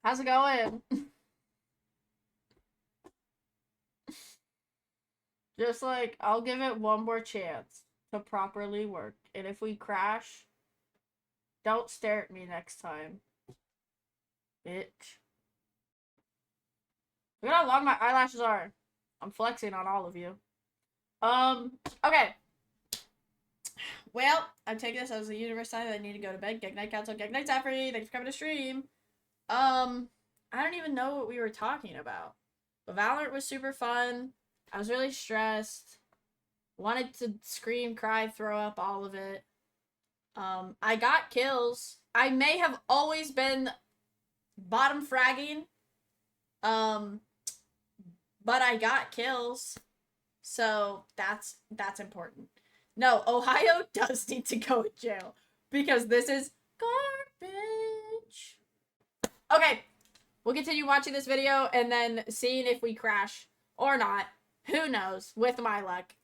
How's it going? Just like, I'll give it one more chance to properly work. And if we crash, don't stare at me next time, bitch. Look at how long my eyelashes are. I'm flexing on all of you. Okay. Well, I'm taking this as the universe sign that I need to go to bed. Gag night council, gag night Zafree. Thanks for coming to stream. I don't even know what we were talking about. But Valorant was super fun. I was really stressed. Wanted to scream, cry, throw up, all of it. I got kills. I may have always been bottom fragging. But I got kills. So that's important. No, Ohio does need to go in jail because this is garbage. Okay, we'll continue watching this video and then seeing if we crash or not. Who knows? With my luck.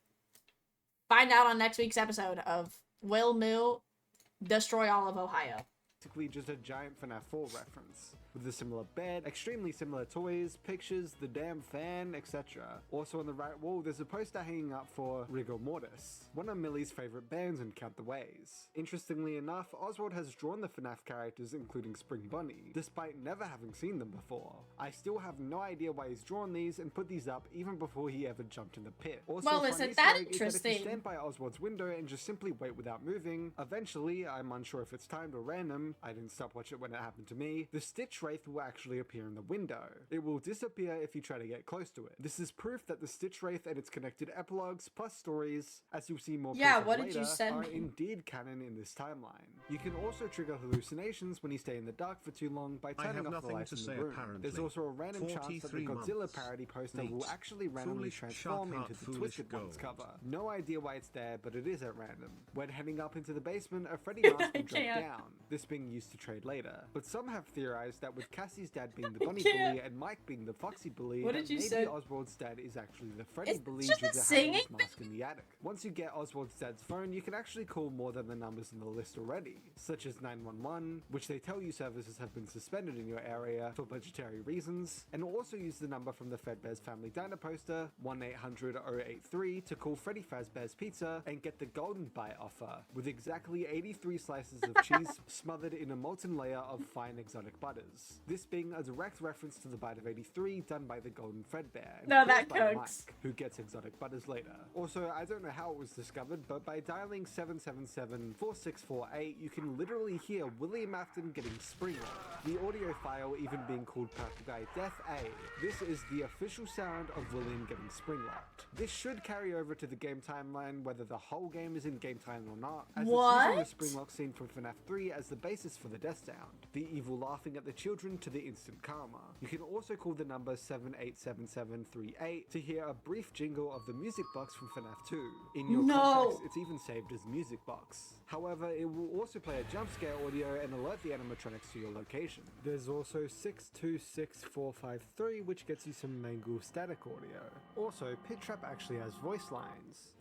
Find out on next week's episode of Will Moo destroy all of Ohio. Basically just a giant FNAF 4 reference, with a similar bed, extremely similar toys, pictures, the damn fan, etc. Also on the right wall there's a poster hanging up for Rigor Mortis, one of Millie's favourite bands in Count the Ways. Interestingly enough, Oswald has drawn the FNAF characters including Spring Bunny, despite never having seen them before. I still have no idea why he's drawn these and put these up even before he ever jumped in the pit. Also, well, isn't that interesting? If you stand by Oswald's window and just simply wait without moving, eventually, I'm unsure if it's timed or random, I didn't stop watching it when it happened to me, the Stitch Wraith will actually appear in the window. It will disappear if you try to get close to it. This is proof that the Stitch Wraith and its connected epilogues plus stories, as you'll see more what did later, you send are me? indeed canon in this timeline. You can also trigger hallucinations when you stay in the dark for too long by turning off the lights in the room. There's also a random chance that the Godzilla parody poster will actually randomly transform into the Twisted Ones cover. No idea why it's there, but it is at random. When heading up into the basement, a Freddy mask will drop down, this being used to trade later. But some have theorized that with Cassie's dad being the Bunny Bully and Mike being the Foxy Bully, What that did you maybe say? Oswald's dad is actually the Freddy It's Bully just due a to having singing his mask in the attic. Once you get Oswald's dad's phone, you can actually call more than the numbers in the list already, such as 911, which they tell you services have been suspended in your area for budgetary reasons, and also use the number from the Fredbear's Family Diner poster, 1-800-083, to call Freddy Fazbear's Pizza and get the Golden Bite offer, with exactly 83 slices of cheese smothered in a molten layer of fine exotic butters. This being a direct reference to the Bite of 83 done by the Golden Fredbear, and No, that caused by cooks. Mike, who gets exotic butters later. Also, I don't know how it was discovered, but by dialing 777-4648, you can literally hear William Afton getting springlocked, the audio file even being called Purple Guy Death A. This is the official sound of William getting springlocked. This should carry over to the game timeline, whether the whole game is in game time or not, as What? it's using the springlock scene from FNAF 3 as the basis for the death sound, the evil laughing at the children to the instant karma. You can also call the number 787738 to hear a brief jingle of the music box from FNAF 2. In your contacts, it's even saved as music box. However, it will also play a jump scare audio and alert the animatronics to your location. There's also 626453, which gets you some Mangle static audio. Also, Pit Trap actually has voice lines.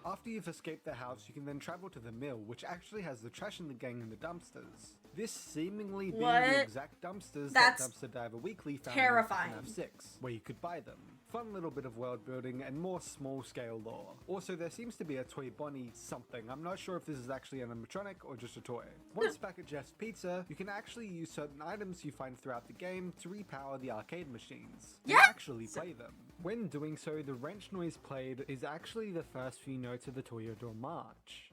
After you've escaped the house, you can then travel to the mill, which actually has the trash in the gang in the dumpsters. This seemingly being What? the exact dumpsters That's that Dumpster Diver Weekly found terrifying. in FNAF 6, where you could buy them. Fun little bit of world building and more small scale lore. Also, there seems to be a Toy Bonnie something. I'm not sure if this is actually an animatronic or just a toy. Once back at Jeff's Pizza, you can actually use certain items you find throughout the game to repower the arcade machines. And actually play them. When doing so, the wrench noise played is actually the first few notes of the Toyota March.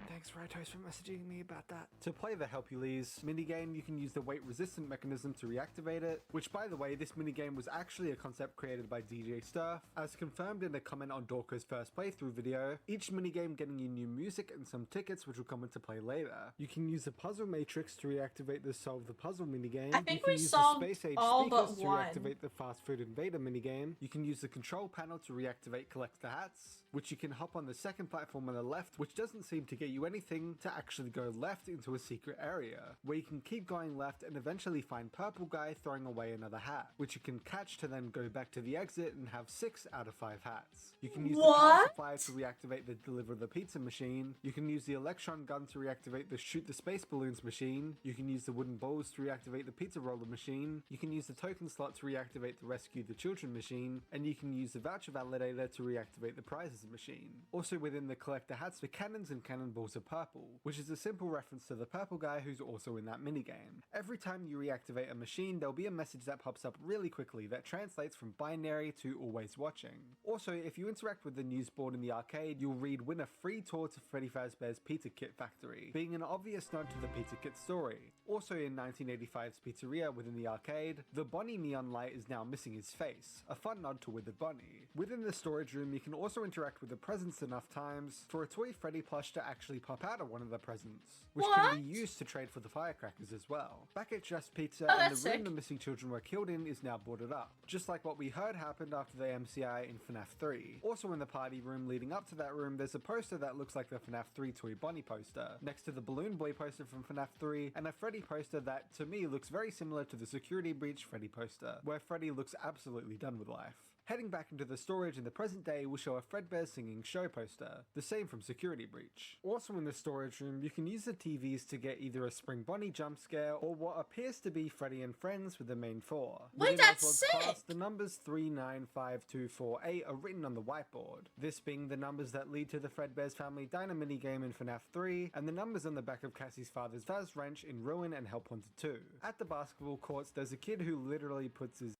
Thanks, Frito's for messaging me about that. To play the Help You Lees minigame, you can use the weight resistant mechanism to reactivate it, which by the way, this minigame was actually a concept created by DJ Sturf, as confirmed in a comment on Dorko's first playthrough video, each minigame getting you new music and some tickets which will come into play later. You can use the puzzle matrix to reactivate the solve the puzzle minigame. I think you can we use solved the space age all speakers but to one. reactivate the fast food invader minigame. You can use the control panel to reactivate collect the hats, which you can hop on the second platform on the left, which doesn't seem to get you anything, to actually go left into a secret area, where you can keep going left and eventually find purple guy throwing away another hat, which you can catch to then go back to the exit and have 6 out of 5 hats. You can use the power supply to reactivate the deliver the pizza machine. You can use the electron gun to reactivate the shoot the space balloons machine. You can use the wooden balls to reactivate the pizza roller machine. You can use the token slot to reactivate the rescue the children machine, and you can use the voucher validator to reactivate the prizes machine. Also within the collector hats, the cannons and cannonballs are purple, which is a simple reference to the purple guy who's also in that minigame. Every time you reactivate a machine, there'll be a message that pops up really quickly that translates from binary to always watching. Also, if you interact with the news board in the arcade, you'll read win a free tour to Freddy Fazbear's Pizza Kit factory, being an obvious nod to the Pizza Kit story. Also in 1985's pizzeria within the arcade, the Bonnie neon light is now missing his face, a fun nod to Withered Bonnie. Within the storage room, you can also interact with the presents enough times for a toy Freddy plush to actually pop out of one of the presents, which can be used to trade for the firecrackers as well. Back at Just Pizza, and the room the missing children were killed in is now boarded up, just like what we heard happened after the MCI in FNAF 3. Also in the party room leading up to that room, there's a poster that looks like the FNAF 3 Toy Bonnie poster, next to the Balloon Boy poster from FNAF 3, and a Freddy poster that, to me, looks very similar to the Security Breach Freddy poster, where Freddy looks absolutely done with life. Heading back into the storage in the present day will show a Fredbear Singing Show poster, the same from Security Breach. Also in the storage room, you can use the TVs to get either a Spring Bonnie jump scare or what appears to be Freddy and Friends with the main 4. Wait, that's sick! Class, the numbers 395248 are written on the whiteboard, this being the numbers that lead to the Fredbear's Family Diner minigame in FNAF 3, and the numbers on the back of Cassie's father's Vaz wrench in Ruin and Help Wanted 2. At the basketball courts, there's a kid who literally puts his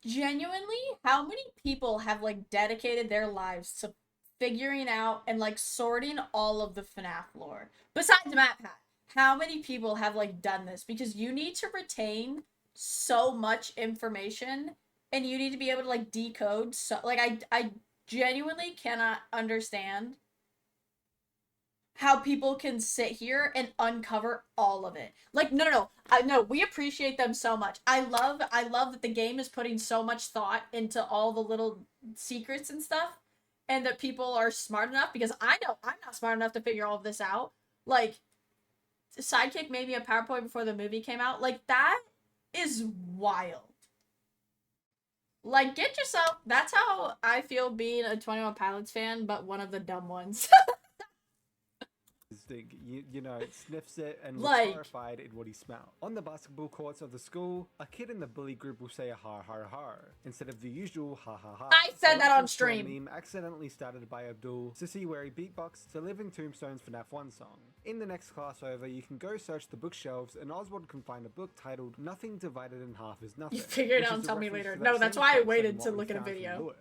genuinely, how many people have dedicated their lives to figuring out and sorting all of the FNAF lore? Besides MatPat, how many people have done this? Because you need to retain so much information and you need to be able to decode. So I genuinely cannot understand how people can sit here and uncover all of it. No, we appreciate them so much. I love that the game is putting so much thought into all the little secrets and stuff, and that people are smart enough, because I know I'm not smart enough to figure all of this out. Sidekick made me a PowerPoint before the movie came out. That is wild. Get yourself, that's how I feel being a 21 Pilots fan, but one of the dumb ones. thing. You know, it sniffs it and looks horrified in what he smelled. On the basketball courts of the school, a kid in the bully group will say a ha ha ha instead of the usual ha ha ha. I said that on stream. Meme accidentally started by Abdul to see where he beatboxed to Living Tombstone's FNAF 1 song. In the next class over, you can go search the bookshelves and Oswald can find a book titled Nothing Divided in Half is Nothing. You figure it out and tell me later. No, that's why I waited to look at a video.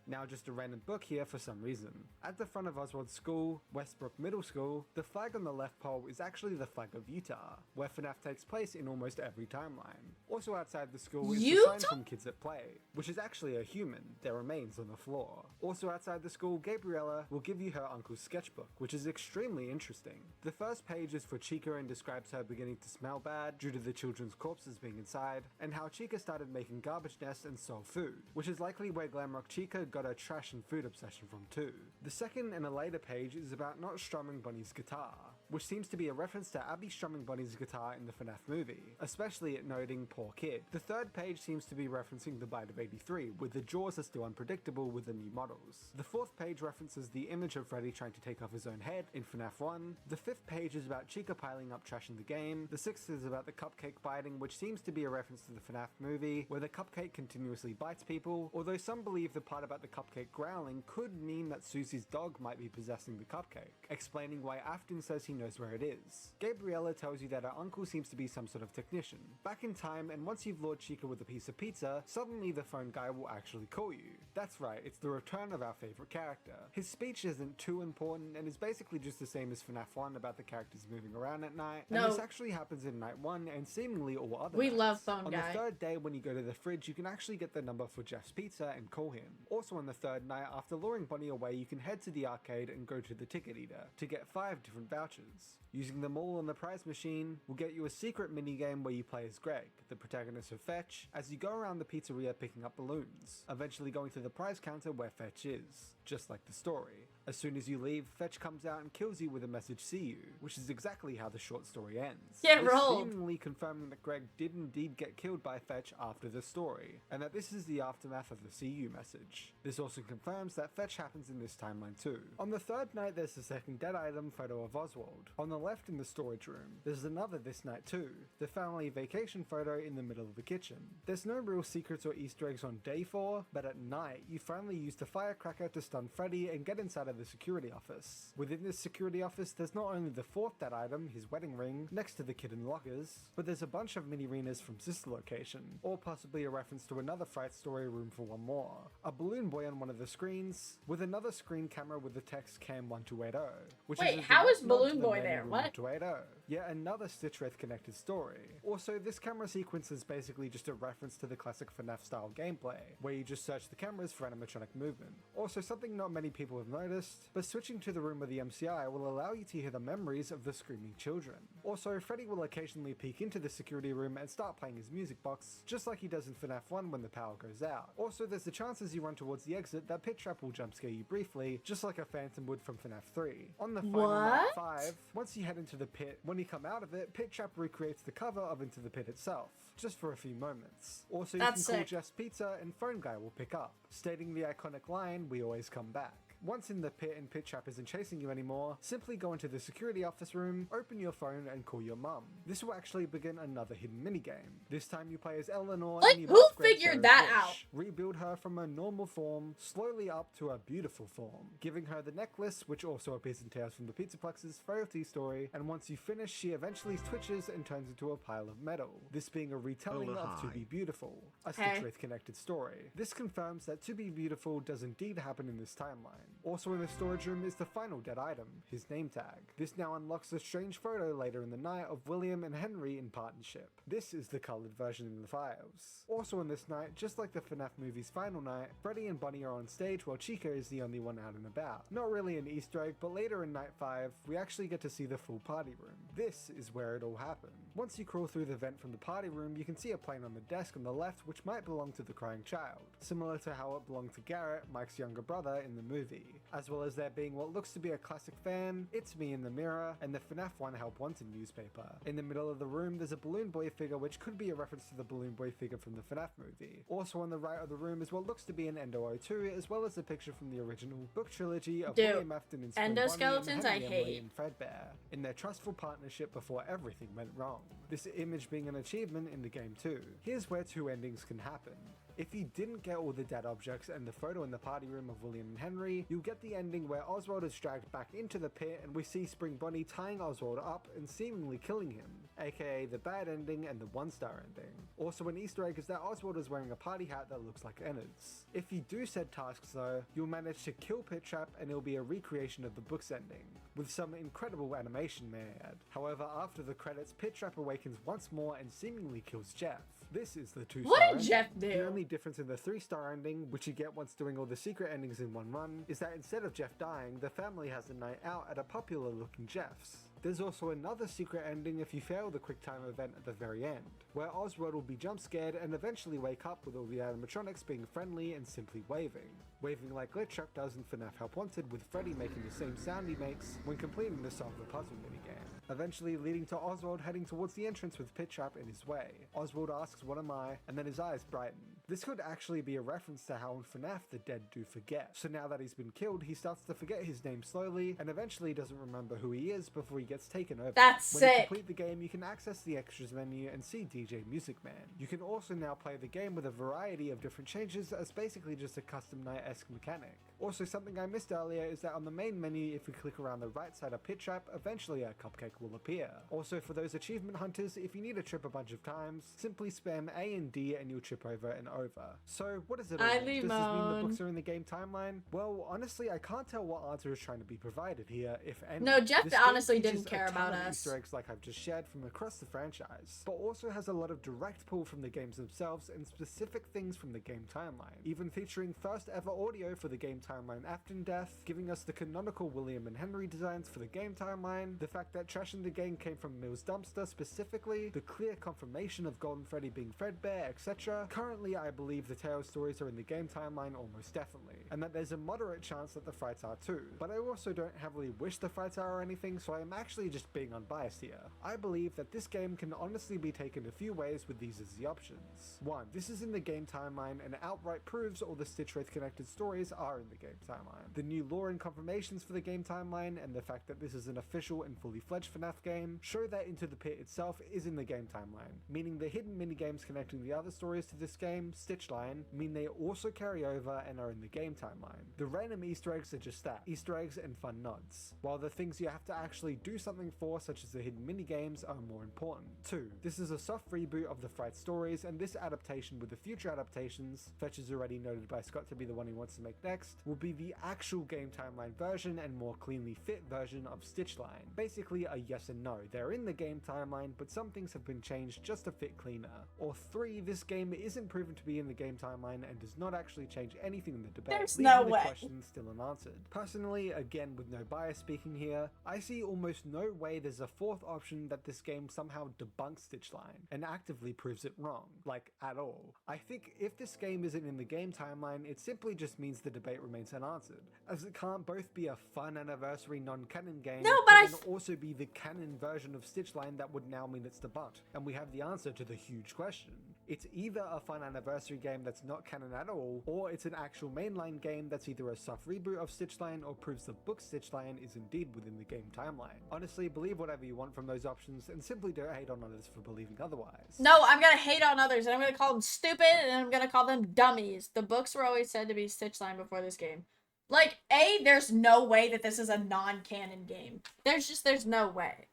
Now just a random book here for some reason. At the front of Oswald's school, Westbrook Middle School, the flag on the left pole is actually the flag of Utah, where FNAF takes place in almost every timeline. Also outside the school is the sign from Kids at Play, which is actually a human, their remains on the floor. Also outside the school, Gabriella will give you her uncle's sketchbook, which is extremely interesting. The first page is for Chica and describes her beginning to smell bad due to the children's corpses being inside, and how Chica started making garbage nests and sold food, which is likely where Glamrock Chica got her trash and food obsession from too. The second and a later page is about not strumming Bonnie's guitar, which seems to be a reference to Abby strumming Bonnie's guitar in the FNAF movie, especially at noting poor kid. The third page seems to be referencing the Bite of 83, with the jaws are still unpredictable with the new models. The fourth page references the image of Freddy trying to take off his own head in FNAF 1. The fifth page is about Chica piling up trash in the game. The sixth is about the cupcake biting, which seems to be a reference to the FNAF movie, where the cupcake continuously bites people, although some believe the part about the cupcake growling could mean that Susie's dog might be possessing the cupcake, explaining why Afton says he knows where it is. Gabriella tells you that her uncle seems to be some sort of technician. Back in time, and once you've lured Chica with a piece of pizza, suddenly the phone guy will actually call you. That's right, it's the return of our favorite character. His speech isn't too important and is basically just the same as FNAF 1 about the characters moving around at night. And this actually happens in night 1 and seemingly all other We nights. love phone On guy. the third day, when you go to the fridge, you can actually get the number for Jeff's Pizza and call him. Also on the third night, after luring Bonnie away, you can head to the arcade and go to the Ticket Eater to get 5 different vouchers. Using them all on the prize machine will get you a secret minigame where you play as Greg, the protagonist of Fetch, as you go around the pizzeria picking up balloons, eventually going to the prize counter where Fetch is, just like the story. As soon as you leave, Fetch comes out and kills you with a message "See you," which is exactly how the short story ends. Get This rolled. seemingly confirming that Greg did indeed get killed by Fetch after the story, and that this is the aftermath of the "See you" message. This also confirms that Fetch happens in this timeline too. On the third night, there's the second dead item photo of Oswald. On the left in the storage room, there's another this night too, the family vacation photo in the middle of the kitchen. There's no real secrets or Easter eggs on day 4, but at night, you finally use the firecracker to stun Freddy and get inside of the security office. Within this security office, there's not only the fourth dead item, his wedding ring, next to the kitten lockers, but there's a bunch of mini-arenas from Sister Location, or possibly a reference to another Fright Story room for one more. A balloon boy on one of the screens, with another screen camera with the text Cam 1280, which Wait, is a how is direct nod to Balloon the Boy main there? room What? 1280. Yet another Stitch Wraith connected story. Also, this camera sequence is basically just a reference to the classic FNAF style gameplay, where you just search the cameras for animatronic movement. Also, something not many people have noticed, but switching to the room with the MCI will allow you to hear the memories of the screaming children. Also, Freddy will occasionally peek into the security room and start playing his music box, just like he does in FNAF 1 when the power goes out. Also, there's the chance as you run towards the exit that Pit Trap will jump scare you briefly, just like a Phantom would from FNAF 3. On the final night What? 5, once you head into the pit, when you come out of it, Pit Trap recreates the cover of Into the Pit itself, just for a few moments. Also, you That's can call sick. Jeff's Pizza and Phone Guy will pick up, stating the iconic line, "We always come back." Once in the pit and Pit Trap isn't chasing you anymore, simply go into the security office room, open your phone and call your mum. This will actually begin another hidden minigame. This time you play as Eleanor Like, and you who must grab figured Sarah's that wish. out? Rebuild her from a normal form, slowly up to a beautiful form, giving her the necklace, which also appears in Tales from the Pizzaplex's frailty story, and once you finish, she eventually twitches and turns into a pile of metal, this being a retelling of To Be Beautiful, a Stitch Wraith connected story. This confirms that To Be Beautiful does indeed happen in this timeline. Also in the storage room is the final dead item, his name tag. This now unlocks a strange photo later in the night of William and Henry in partnership. This is the coloured version in the files. Also on this night, just like the FNAF movie's final night, Freddy and Bunny are on stage while Chica is the only one out and about. Not really an Easter egg, but later in night 5, we actually get to see the full party room. This is where it all happened. Once you crawl through the vent from the party room, you can see a plane on the desk on the left which might belong to the crying child, similar to how it belonged to Garrett, Mike's younger brother, in the movie, as well as there being what looks to be a classic fan, It's Me in the mirror, and the FNAF 1 Help Wanted newspaper. In the middle of the room, there's a Balloon Boy figure which could be a reference to the Balloon Boy figure from the FNAF movie. Also on the right of the room is what looks to be an Endo 02, as well as a picture from the original book trilogy of Dude, William Afton and Spring endoskeletons Bonnie and I Henry Emily hate. and Fredbear, in their trustful partnership before everything went wrong. This image being an achievement in the game too. Here's where two endings can happen. If you didn't get all the dead objects and the photo in the party room of William and Henry, you'll get the ending where Oswald is dragged back into the pit and we see Spring Bonnie tying Oswald up and seemingly killing him, aka the bad ending and the 1-star ending. Also an Easter egg is that Oswald is wearing a party hat that looks like Ennard's. If you do said tasks though, you'll manage to kill Pit Trap and it'll be a recreation of the book's ending, with some incredible animation may I add. However, after the credits, Pit Trap awakens once more and seemingly kills Jeff. This is the 2-star What did ending. Jeff The do? only difference in the 3-star ending, which you get once doing all the secret endings in one run, is that instead of Jeff dying, the family has a night out at a popular looking Jeff's. There's also another secret ending if you fail the QuickTime event at the very end, where Oswald will be jump scared and eventually wake up with all the animatronics being friendly and simply waving. Waving like Glitchuck does in FNAF Help Wanted, with Freddy making the same sound he makes when completing the Solve the Puzzle minigame, eventually leading to Oswald heading towards the entrance with Pit Trap in his way. Oswald asks, "What am I?" and then his eyes brighten. This could actually be a reference to how in FNAF the dead do forget. So now that he's been killed, he starts to forget his name slowly and eventually doesn't remember who he is before he gets taken over. That's when you sick. complete the game, you can access the extras menu and see DJ Music Man. You can also now play the game with a variety of different changes as basically just a custom night-esque mechanic. Also, something I missed earlier is that on the main menu, if we click around the right side of Pit Trap, eventually a cupcake will appear. Also, for those achievement hunters, if you need to trip a bunch of times, simply spam A and D and you'll trip over and over. So, what does it all mean? Does this mean the books are in the game timeline? Well, honestly, I can't tell what answer is trying to be provided here, if any. No, Jeff This game honestly features didn't care a ton about of us. Easter eggs like I've just shared from across the franchise, but also has a lot of direct pull from the games themselves and specific things from the game timeline, even featuring first ever audio for the game timeline after death, giving us the canonical William and Henry designs for the game timeline, the fact that Trash in the Game came from Mill's dumpster specifically, the clear confirmation of Golden Freddy being Fredbear, etc. Currently, I believe the Tales stories are in the game timeline almost definitely, and that there's a moderate chance that the Frights are too, but I also don't heavily wish the Frights are or anything, so I'm actually just being unbiased here. I believe that this game can honestly be taken a few ways with these as the options. 1. This is in the game timeline and outright proves all the Stitch Wraith connected stories are in the game timeline. The new lore and confirmations for the game timeline and the fact that this is an official and fully fledged FNAF game show that Into the Pit itself is in the game timeline, meaning the hidden minigames connecting the other stories to this game, Stitchline, mean they also carry over and are in the game timeline. The random Easter eggs are just that, Easter eggs and fun nods, while the things you have to actually do something for, such as the hidden minigames, are more important. 2. This is a soft reboot of the Fright stories, and this adaptation with the future adaptations, Fetch is already noted by Scott to be the one he wants to make next, will be the actual game timeline version and more cleanly fit version of Stitchline. Basically a yes and no, they're in the game timeline, but some things have been changed just to fit cleaner. Or 3, this game isn't proven to be in the game timeline and does not actually change anything in the debate, There's leaving no the way. question still unanswered. Personally, again with no bias speaking here, I see almost no way there's a fourth option that this game somehow debunks Stitchline and actively proves it wrong, like at all. I think if this game isn't in the game timeline, it simply just means the debate remains unanswered, as it can't both be a fun anniversary non-canon game, No, but then also be the canon version of Stitchline that would now mean it's debunked, and we have the answer to the huge question. It's either a fun anniversary game that's not canon at all, or it's an actual mainline game that's either a soft reboot of Stitchline or proves the book Stitchline is indeed within the game timeline. Honestly, believe whatever you want from those options, and simply don't hate on others for believing otherwise. No, I'm gonna hate on others, and I'm gonna call them stupid, and I'm gonna call them dummies. The books were always said to be Stitchline before this game. Like, there's no way that this is a non-canon game. There's no way.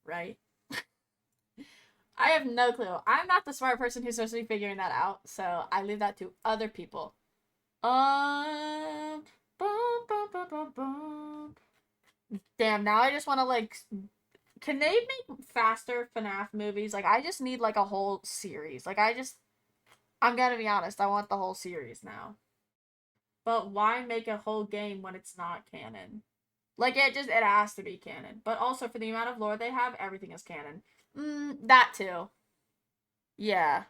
Right? I have no clue. I'm not the smart person who's supposed to be figuring that out, so I leave that to other people. Bum, bum, bum, bum. Damn, now I just want to, like... Can they make faster FNAF movies? Like, I just need, like, a whole series. Like, I'm gonna be honest, I want the whole series now. But why make a whole game when it's not canon? Like, it has to be canon. But also, for the amount of lore they have, everything is canon. That too. Yeah.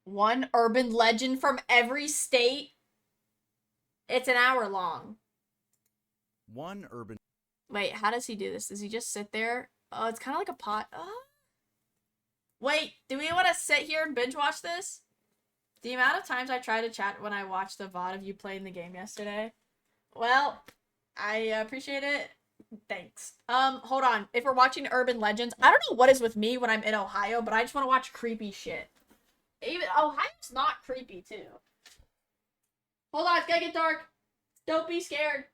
One urban legend from every state. It's an hour long. One urban. Wait, how does he do this? Does he just sit there? Oh, it's kind of like a pot. Wait, do we want to sit here and binge watch this? The amount of times I tried to chat when I watched the VOD of you playing the game yesterday. Well, I appreciate it. Thanks. Hold on. If we're watching Urban Legends, I don't know what is with me when I'm in Ohio, but I just want to watch creepy shit. Even Ohio's not creepy, too. Hold on, it's gonna get dark. Don't be scared.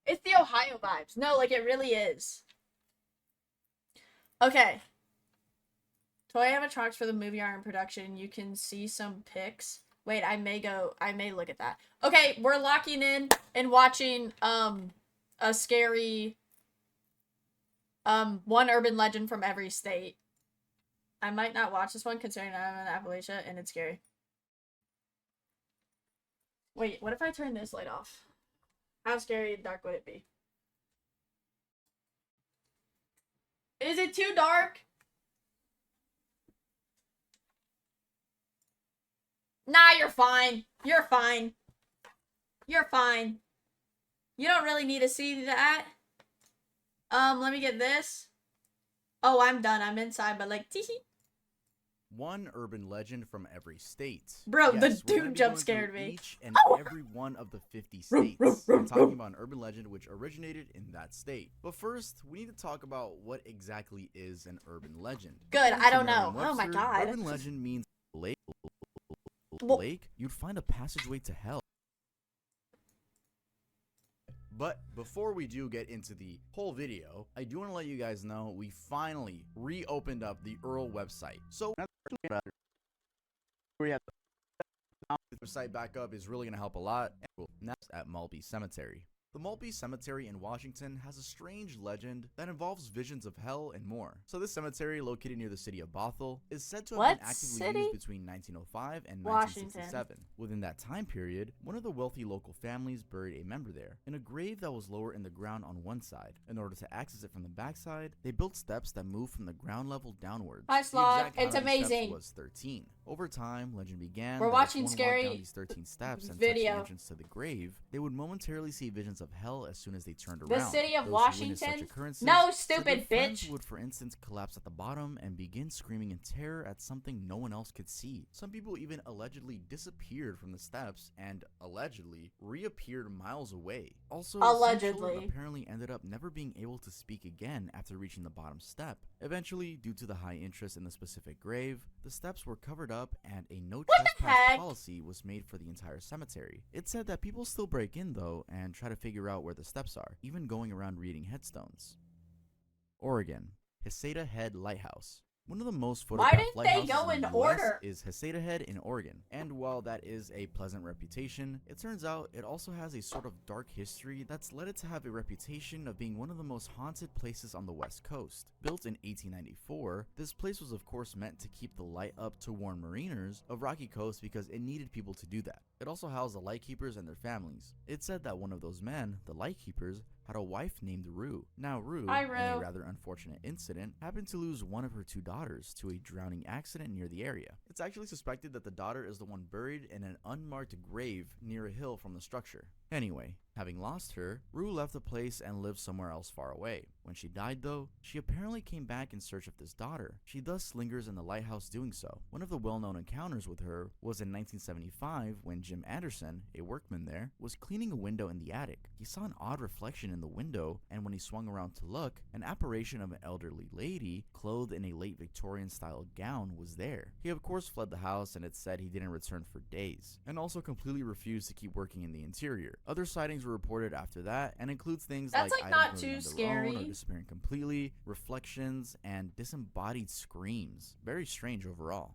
It's the Ohio vibes. No, like, it really is. Okay. Toy animatronics for the movie are in production. You can see some pics. Wait, I may look at that. Okay, we're locking in and watching, a scary, one urban legend from every state. I might not watch this one considering I'm in Appalachia and it's scary. Wait, what if I turn this light off? How scary and dark would it be? Is it too dark? Nah, you're fine. You're fine. You're fine. You don't really need to see that. Let me get this. Oh, I'm done. I'm inside, but like, teehee. One urban legend from every state. Bro, the Yes, we're gonna dude be jump going scared through me. Each and Oh. every one of the 50 states. We're talking about an urban legend which originated in that state. But first, we need to talk about what exactly is an urban legend. Good, According I to don't know. Merriam-Webster, Oh my god. Urban legend means Well- lake, you'd find a passageway to hell. But before we do get into the whole video, I do want to let you guys know we finally reopened up the Earl website. So the website back up is really going to help a lot. Next at Maltby Cemetery. The Maltby Cemetery in Washington has a strange legend that involves visions of hell and more. So this cemetery, located near the city of Bothell, is said to have What been actively city? used between 1905 and Washington. 1967. Within that time period, one of the wealthy local families buried a member there, in a grave that was lower in the ground on one side. In order to access it from the backside, they built steps that moved from the ground level downwards. Hi, The Sloth. exact count It's of these steps amazing. was 13. Over time, legend began We're that watching if one scary walked down these 13 steps and touched video. the entrance to the grave, they would momentarily see visions of hell as soon as they turned The around. city of Those who witnessed Washington? such occurrences No, said stupid their friends bitch. would, for instance, collapse at the bottom and begin screaming in terror at something no one else could see. Some people even allegedly disappeared from the steps and allegedly reappeared miles away. Also, some Allegedly. children apparently ended up never being able to speak again after reaching the bottom step. Eventually, due to the high interest in the specific grave, the steps were covered up and a no What the trespass heck? policy was made for the entire cemetery. It said that people still break in though and try to figure out where the steps are, even going around reading headstones. Oregon, Heceta Head Lighthouse. One of the most Why photographed didn't they lighthouses go in the in US order? is Heceta Head in Oregon. And while that is a pleasant reputation, it turns out it also has a sort of dark history that's led it to have a reputation of being one of the most haunted places on the West Coast. Built in 1894, this place was of course meant to keep the light up to warn mariners of Rocky Coast because it needed people to do that. It also housed the lightkeepers and their families. It's said that one of those men, the lightkeepers, had a wife named Rue. Now Rue, Hi, in a Rue. rather unfortunate incident, happened to lose one of her two daughters to a drowning accident near the area. It's actually suspected that the daughter is the one buried in an unmarked grave near a hill from the structure. Anyway, having lost her, Rue left the place and lived somewhere else far away. When she died though, she apparently came back in search of this daughter. She thus lingers in the lighthouse doing so. One of the well-known encounters with her was in 1975 when Jim Anderson, a workman there, was cleaning a window in the attic. He saw an odd reflection in the window, and when he swung around to look, an apparition of an elderly lady clothed in a late Victorian style gown was there. He of course fled the house, and it's said he didn't return for days, and also completely refused to keep working in the interior. Other sightings were reported after that and includes things That's, like like, not items too moving on their own scary. or disappearing completely, reflections, and disembodied screams. Very strange overall.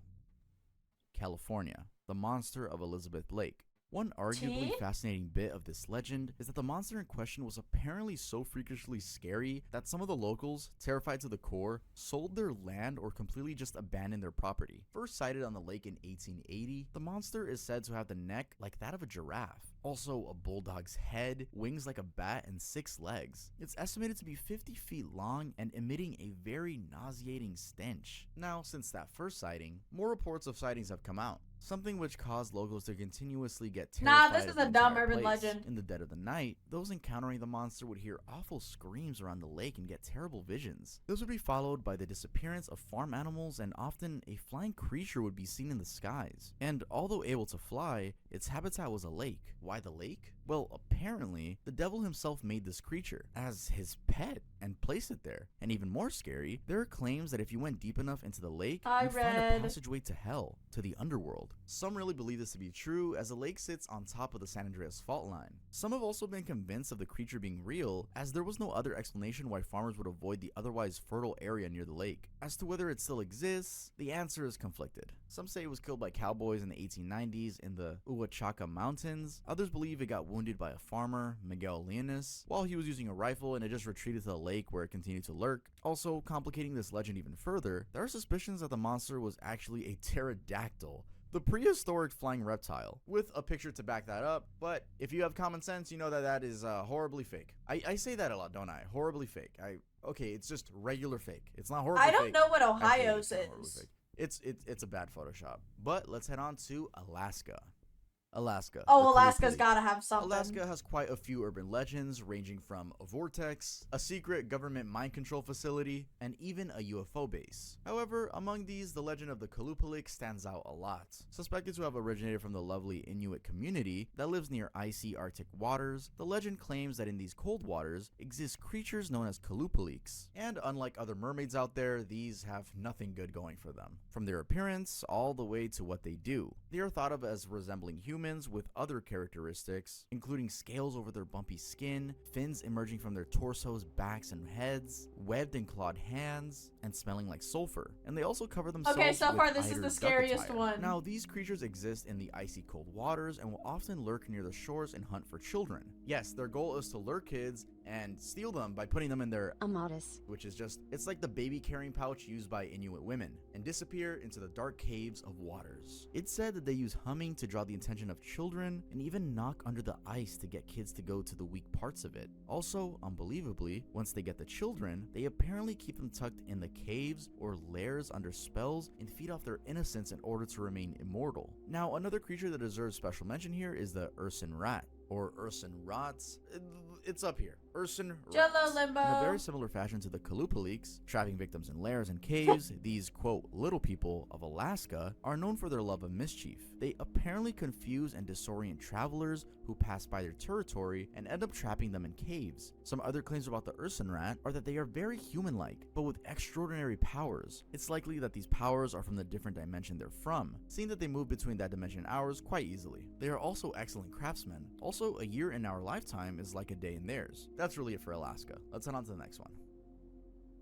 California, the monster of Elizabeth Lake. One arguably Teen? fascinating bit of this legend is that the monster in question was apparently so freakishly scary that some of the locals, terrified to the core, sold their land or completely just abandoned their property. First sighted on the lake in 1880, the monster is said to have the neck like that of a giraffe. Also, a bulldog's head, wings like a bat, and 6 legs. It's estimated to be 50 feet long and emitting a very nauseating stench. Now, since that first sighting, more reports of sightings have come out, something which caused locals to continuously get Nah, terrified this of is the a dumb entire urban place. legend. In the dead of the night, those encountering the monster would hear awful screams around the lake and get terrible visions. This would be followed by the disappearance of farm animals, and often a flying creature would be seen in the skies. And although able to fly, its habitat was a lake. Why the lake? Well, apparently, the devil himself made this creature as his pet and placed it there. And even more scary, there are claims that if you went deep enough into the lake, I you'd find a read. passageway to hell, to the underworld. Some really believe this to be true, as the lake sits on top of the San Andreas fault line. Some have also been convinced of the creature being real, as there was no other explanation why farmers would avoid the otherwise fertile area near the lake. As to whether it still exists, the answer is conflicted. Some say it was killed by cowboys in the 1890s in the Uwachaca Mountains. Others believe it got wounded by a farmer, Miguel Leonis, while he was using a rifle, and it just retreated to the lake where it continued to lurk. Also, complicating this legend even further, there are suspicions that the monster was actually a pterodactyl, the prehistoric flying reptile, with a picture to back that up. But if you have common sense, you know that that is horribly fake. I say that a lot, don't I? Horribly fake. Okay, it's just regular fake. It's not horribly I fake. don't know what Actually, Ohio's it's not horribly is. fake. It's a bad Photoshop. But let's head on to Alaska. Alaska. Oh, the Alaska's Kalupalik. gotta have something. Alaska has quite a few urban legends, ranging from a vortex, a secret government mind control facility, and even a UFO base. However, among these, the legend of the Kalupalik stands out a lot. Suspected to have originated from the lovely Inuit community that lives near icy Arctic waters, the legend claims that in these cold waters exist creatures known as Kalupaliks. And unlike other mermaids out there, these have nothing good going for them. From their appearance all the way to what they do. They are thought of as resembling humans with other characteristics, including scales over their bumpy skin, fins emerging from their torsos, backs, and heads, webbed and clawed hands, and smelling like sulfur. And they also cover themselves Okay, so with far this is eider the duck scariest attire. one. Now, these creatures exist in the icy cold waters and will often lurk near the shores and hunt for children. Yes, their goal is to lure kids and steal them by putting them in their Amatis. which is just, it's like the baby carrying pouch used by Inuit women, and disappear into the dark caves of waters. It's said that they use humming to draw the attention of children and even knock under the ice to get kids to go to the weak parts of it. Also, unbelievably, once they get the children, they apparently keep them tucked in the caves or lairs under spells and feed off their innocence in order to remain immortal. Now, another creature that deserves special mention here is the Urson rat, or Urson Rats. It's up here. Urson Jello Rats. Limbo. In a very similar fashion to the Kalupaliks, trapping victims in lairs and caves, these, quote, little people of Alaska are known for their love of mischief. They apparently confuse and disorient travelers who pass by their territory and end up trapping them in caves. Some other claims about the Urson rat are that they are very human-like, but with extraordinary powers. It's likely that these powers are from the different dimension they're from, seeing that they move between that dimension and ours quite easily. They are also excellent craftsmen. Also, a year in our lifetime is like a day in theirs. That's really it for Alaska. Let's head on to the next one.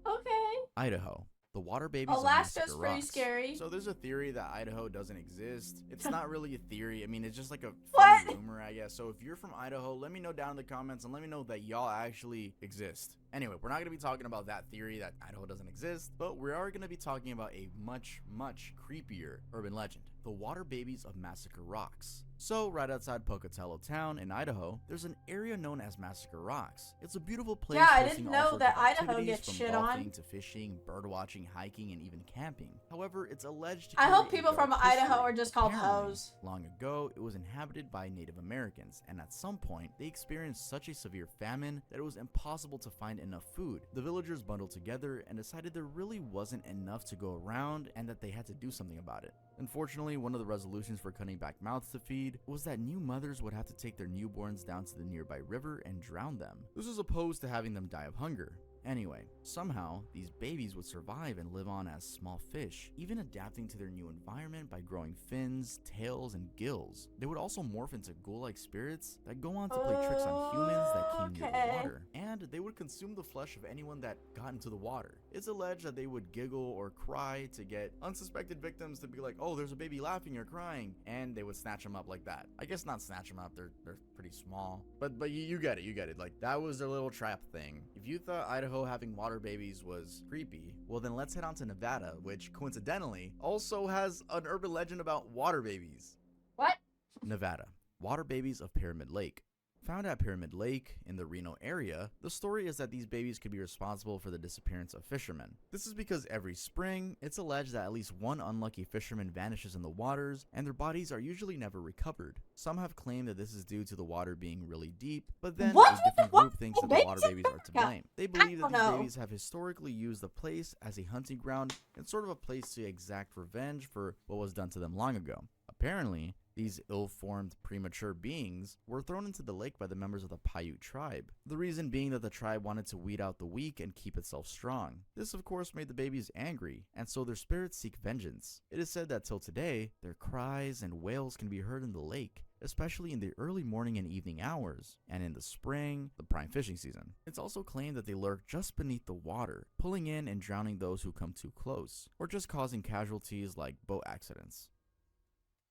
Okay. Idaho. The water babies of Alaska's Massacre pretty Rocks. scary. So there's a theory that Idaho doesn't exist. It's not really a theory. I mean, it's just like a What? funny rumor, I guess. So if you're from Idaho, let me know down in the comments and let me know that y'all actually exist. Anyway, we're not going to be talking about that theory that Idaho doesn't exist, but we are going to be talking about a much, much creepier urban legend. The water babies of Massacre Rocks. So, right outside Pocatello town in Idaho, there's an area known as Massacre Rocks. It's a beautiful place. Yeah, I hosting didn't all know sorts that of Idaho activities, gets from shit golfing on. to fishing, bird watching, hiking, and even camping. However, it's alleged to I carry hope a people from dark Idaho history. are just called Apparently, hoes. long ago, it was inhabited by Native Americans, and at some point, they experienced such a severe famine that it was impossible to find enough food. The villagers bundled together and decided there really wasn't enough to go around and that they had to do something about it. Unfortunately, one of the resolutions for cutting back mouths to feed was that new mothers would have to take their newborns down to the nearby river and drown them. This was opposed to having them die of hunger. Anyway, somehow, these babies would survive and live on as small fish, even adapting to their new environment by growing fins, tails, and gills. They would also morph into ghoul-like spirits that go on to play tricks on humans that came near the Okay. water, and they would consume the flesh of anyone that got into the water. It's alleged that they would giggle or cry to get unsuspected victims to be like, oh, there's a baby laughing or crying, and they would snatch them up like that. I guess not snatch them up, they're pretty small, but you get it, like that was their little trap thing. If you thought Idaho having water babies was creepy, well then let's head on to Nevada, which coincidentally also has an urban legend about water babies. What? Nevada, water babies of Pyramid Lake. Found at Pyramid Lake in the Reno area, the story is that these babies could be responsible for the disappearance of fishermen. This is because every spring, it's alleged that at least one unlucky fisherman vanishes in the waters, and their bodies are usually never recovered. Some have claimed that this is due to the water being really deep, but then What's a with the different water group thinks that the babies water in babies are to America? blame. They believe that don't these know. babies have historically used the place as a hunting ground and sort of a place to exact revenge for what was done to them long ago. Apparently, these ill-formed, premature beings were thrown into the lake by the members of the Paiute tribe. The reason being that the tribe wanted to weed out the weak and keep itself strong. This, of course, made the babies angry, and so their spirits seek vengeance. It is said that till today, their cries and wails can be heard in the lake, especially in the early morning and evening hours, and in the spring, the prime fishing season. It's also claimed that they lurk just beneath the water, pulling in and drowning those who come too close, or just causing casualties like boat accidents.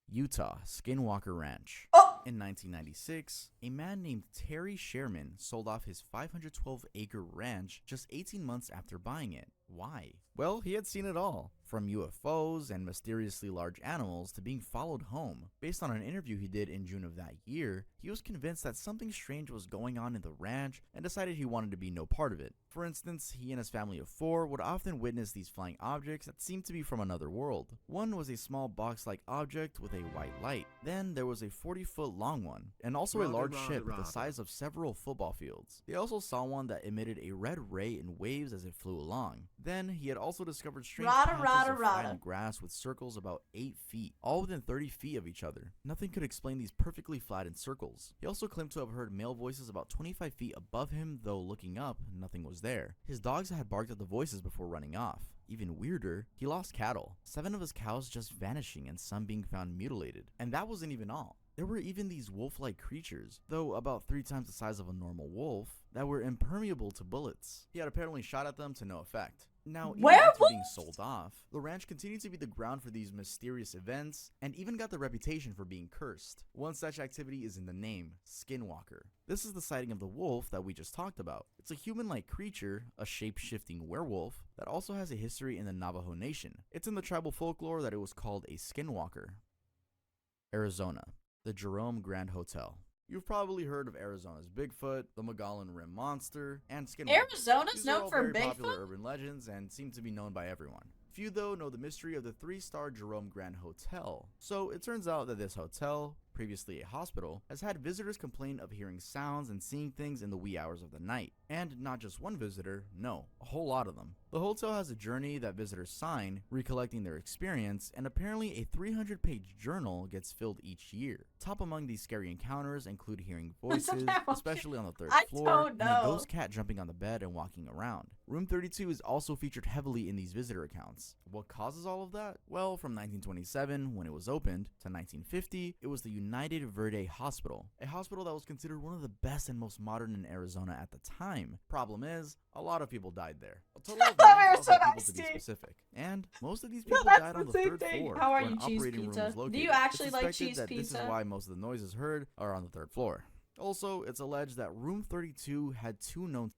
Utah Skinwalker Ranch. Oh! In 1996, a man named Terry Sherman sold off his 512-acre ranch just 18 months after buying it. Why? Well, he had seen it all. from UFOs and mysteriously large animals to being followed home. Based on an interview he did in June of that year, he was convinced that something strange was going on in the ranch and decided he wanted to be no part of it. For instance, he and his family of 4 would often witness these flying objects that seemed to be from another world. One was a small box-like object with a white light. Then there was a 40-foot long one, and also a large ship the size of several football fields. They also saw one that emitted a red ray in waves as it flew along. Then he had also discovered strange patches of flattened grass with circles about 8 feet, all within 30 feet of each other. Nothing could explain these perfectly flattened circles. He also claimed to have heard male voices about 25 feet above him, though looking up, nothing was there. His dogs had barked at the voices before running off. Even weirder, he lost cattle, 7 of his cows just vanishing and some being found mutilated. And that wasn't even all. There were even these wolf-like creatures, though about 3 times the size of a normal wolf, that were impermeable to bullets. He had apparently shot at them to no effect. Now, even after being sold off, the ranch continued to be the ground for these mysterious events, and even got the reputation for being cursed. One such activity is in the name, Skinwalker. This is the sighting of the wolf that we just talked about. It's a human-like creature, a shape-shifting werewolf, that also has a history in the Navajo Nation. It's in the tribal folklore that it was called a Skinwalker. Arizona, the Jerome Grand Hotel. You've probably heard of Arizona's Bigfoot, the Mogollon Rim Monster, and Skinwalker. Arizona's known for These are all very popular Bigfoot? urban legends and seem to be known by everyone. Few, though, know the mystery of the 3-star Jerome Grand Hotel. So it turns out that this hotel, previously a hospital, has had visitors complain of hearing sounds and seeing things in the wee hours of the night. And not just one visitor, no, a whole lot of them. The hotel has a journey that visitors sign, recollecting their experience, and apparently a 300-page journal gets filled each year. Top among these scary encounters include hearing voices, especially on the 3rd floor, and a ghost cat jumping on the bed and walking around. Room 32 is also featured heavily in these visitor accounts. What causes all of that? Well, from 1927, when it was opened, to 1950, it was the United Verde Hospital, a hospital that was considered one of the best and most modern in Arizona at the time. Problem is, a lot of people died there. A total of 9,000 people to be specific. And most of these people died on the 3rd floor, How are where you, an cheese operating room pizza? was located. Do you actually It's like suspected cheese that pizza? This is why most of the noises heard are on the 3rd floor. Also, it's alleged that room 32 had 2 known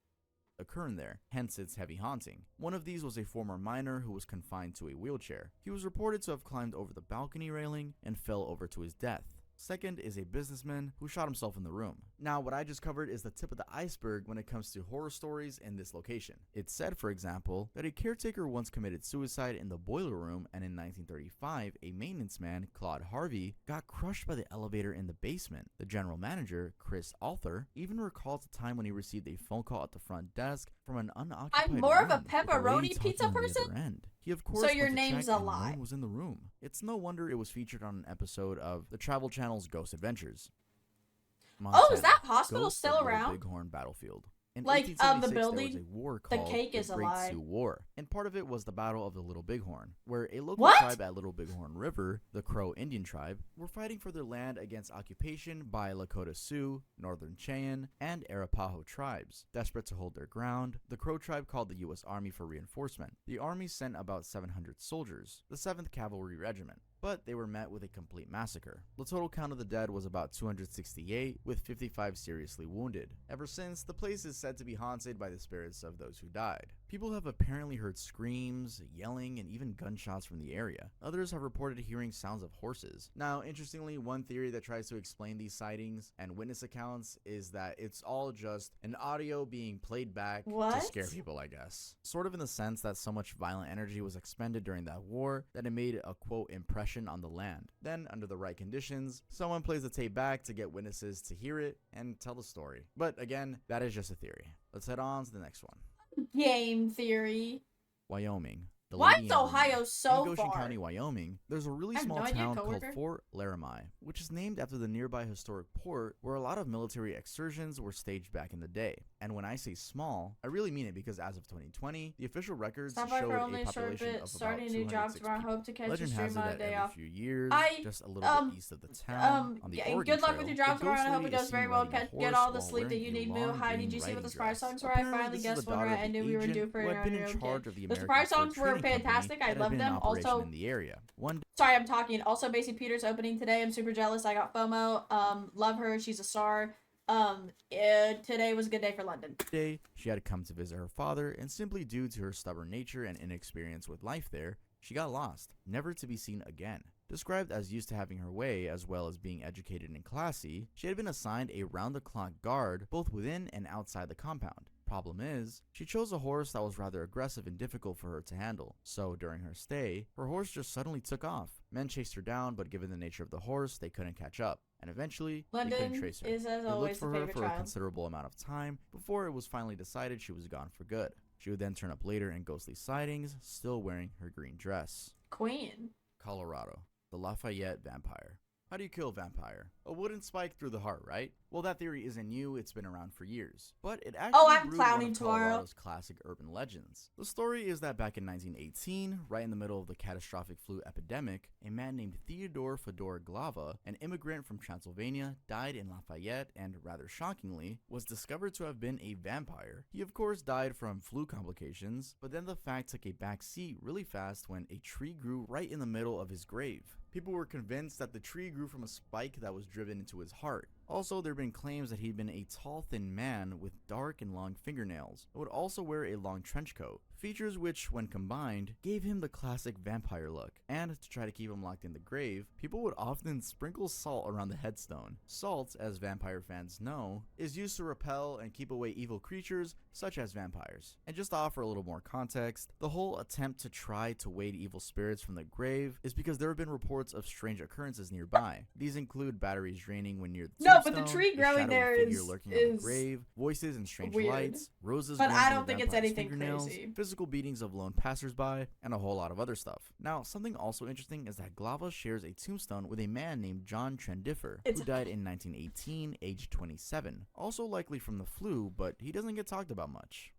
occurring there, hence its heavy haunting. One of these was a former miner who was confined to a wheelchair. He was reported to have climbed over the balcony railing and fell over to his death. Second is a businessman who shot himself in the room. Now, what I just covered is the tip of the iceberg when it comes to horror stories in this location. It's said, for example, that a caretaker once committed suicide in the boiler room, and in 1935, a maintenance man, Claude Harvey, got crushed by the elevator in the basement. The general manager, Chris Arthur, even recalls a time when he received a phone call at the front desk from an unoccupied I'm more of a room with lady pepperoni talking pizza on the person? other end. He of course your went to name's check a and no lie. one was in the room. It's no wonder it was featured on an episode of the Travel Channel's Ghost Adventures. Oh, is that Montana, hospital Ghost still of Little around? Bighorn Battlefield. In Like, the 1876, building, there was a war the called cake is a Great lie. Sioux War, and part of it was the Battle of the Little Bighorn, where a local What? tribe at Little Bighorn River, the Crow Indian tribe, were fighting for their land against occupation by Lakota Sioux, Northern Cheyenne, and Arapaho tribes. Desperate to hold their ground, the Crow tribe called the U.S. Army for reinforcement. The Army sent about 700 soldiers, the 7th Cavalry Regiment, but they were met with a complete massacre. The total count of the dead was about 268, with 55 seriously wounded. Ever since, the place is said to be haunted by the spirits of those who died. People have apparently heard screams, yelling, and even gunshots from the area. Others have reported hearing sounds of horses. Now, interestingly, one theory that tries to explain these sightings and witness accounts is that it's all just an audio being played back What? to scare people, I guess. Sort of in the sense that so much violent energy was expended during that war that it made a quote impression on the land. Then, under the right conditions, someone plays the tape back to get witnesses to hear it and tell the story. But again, that is just a theory. Let's head on to the next one. Game theory. Wyoming. The Why Lady is in Green. Ohio so In Goshen far? County, Wyoming, there's a really I have small no idea, town called coworker. Fort Laramie, which is named after the nearby historic port where a lot of military excursions were staged back in the day. And when I say small, I really mean it because as of 2020, the official records Stop by showed for a only a short population bit. of about Starting a new job 206 tomorrow. people. Hope to catch a Legend stream has it on a that day every off. few years, I, just a little bit east of the town, on the yeah, Oregon good luck Trail, with your jobs the tomorrow. ghost I hope it lady is goes very seen well. riding a Get horse all the while sleep that wearing you a need, Moo. long Hi, did green you see what the riding surprise dress. songs were? I Apparently, finally this is guessed the one daughter right. of I the knew we were due agent for who an had been in interview. charge of the The American surprise Fur songs were Trading Company fantastic. I that had love been in them. operation Also, in the area. One sorry, I'm talking. Also, Macy Peters opening today. I'm super jealous. I got FOMO. Love her. She's a star. Today was a good day for London. day, she had come to visit her father, and simply due to her stubborn nature and inexperience with life there, she got lost, never to be seen again. Described as used to having her way as well as being educated and classy, she had been assigned a round-the-clock guard both within and outside the compound. Problem is, she chose a horse that was rather aggressive and difficult for her to handle, so during her stay, her horse just suddenly took off. Men chased her down, but given the nature of the horse, they couldn't catch up, and eventually, they couldn't London trace her. is, as They always, looked the for her favorite for a child. considerable amount of time before it was finally decided she was gone for good. She would then turn up later in ghostly sightings, still wearing her green dress. Queen. Colorado, the Lafayette Vampire. How do you kill a vampire? A wooden spike through the heart, right? Well, that theory isn't new, it's been around for years. But it actually I'm grew one clowning of tomorrow. Colorado's classic urban legends. The story is that back in 1918, right in the middle of the catastrophic flu epidemic, a man named Theodore Fedor Glava, an immigrant from Transylvania, died in Lafayette and, rather shockingly, was discovered to have been a vampire. He of course died from flu complications, but then the fact took a back seat really fast when a tree grew right in the middle of his grave. People were convinced that the tree grew from a spike that was driven into his heart. Also, there have been claims that he'd been a tall, thin man with dark and long fingernails, and would also wear a long trench coat, features which, when combined, gave him the classic vampire look. And to try to keep him locked in the grave, people would often sprinkle salt around the headstone. Salt, as vampire fans know, is used to repel and keep away evil creatures such as vampires. And just to offer a little more context, the whole attempt to try to wade evil spirits from the grave is because there have been reports of strange occurrences nearby. These include batteries draining when near the No, but the tombstone, tree a growing shadowy there figure is- lurking on is the grave, voices and strange weird. lights, roses But growing I through don't the think it's vampire's anything fingernails, crazy. physical beatings of lone passersby, and a whole lot of other stuff. Now, something also interesting is that Glava shares a tombstone with a man named John Trendifer, It's- who died in 1918, aged 27. Also likely from the flu, but he doesn't get talked about much.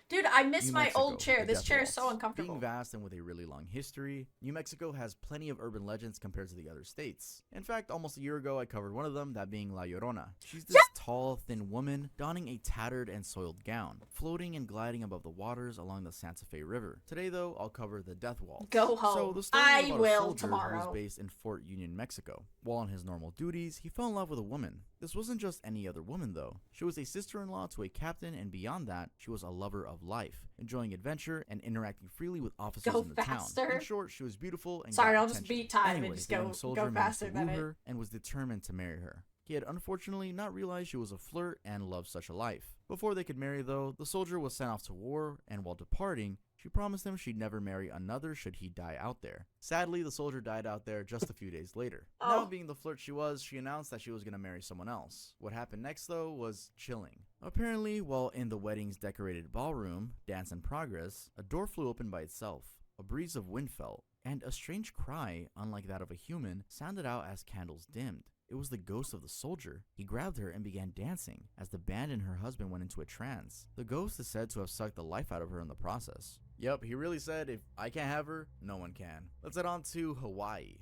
Dude, I miss New my Mexico, old chair. the This Death chair is so Waltz. uncomfortable. Being vast and with a really long history, New Mexico has plenty of urban legends compared to the other states. In fact, almost a year ago, I covered one of them, that being La Llorona. She's this tall, thin woman donning a tattered and soiled gown, floating and gliding above the waters along the Santa Fe River. Today, though, I'll cover the Death Waltz. Go home. So the story I is about will a soldier who tomorrow. was based in Fort Union, Mexico. While on his normal duties, he fell in love with a woman. This wasn't just any other woman, though. She was a sister-in-law to a captain, and beyond that, she was a lover of life, enjoying adventure and interacting freely with officers Go in the faster. town. In short, she was beautiful and Sorry, got I'll just attention. beat time and Anyway, just the young go soldier managed faster to than woo it. her and was determined to marry her. He had unfortunately not realized she was a flirt and loved such a life. Before they could marry, though, the soldier was sent off to war, and while departing, she promised him she'd never marry another should he die out there. Sadly, the soldier died out there just a few days later. Now, Oh. being the flirt she was, she announced that she was going to marry someone else. What happened next, though, was chilling. Apparently, while in the wedding's decorated ballroom, dance in progress, a door flew open by itself. A breeze of wind felt, and a strange cry, unlike that of a human, sounded out as candles dimmed. It was the ghost of the soldier. He grabbed her and began dancing, as the band and her husband went into a trance. The ghost is said to have sucked the life out of her in the process. Yep, he really said, if I can't have her, no one can. Let's head on to Hawaii.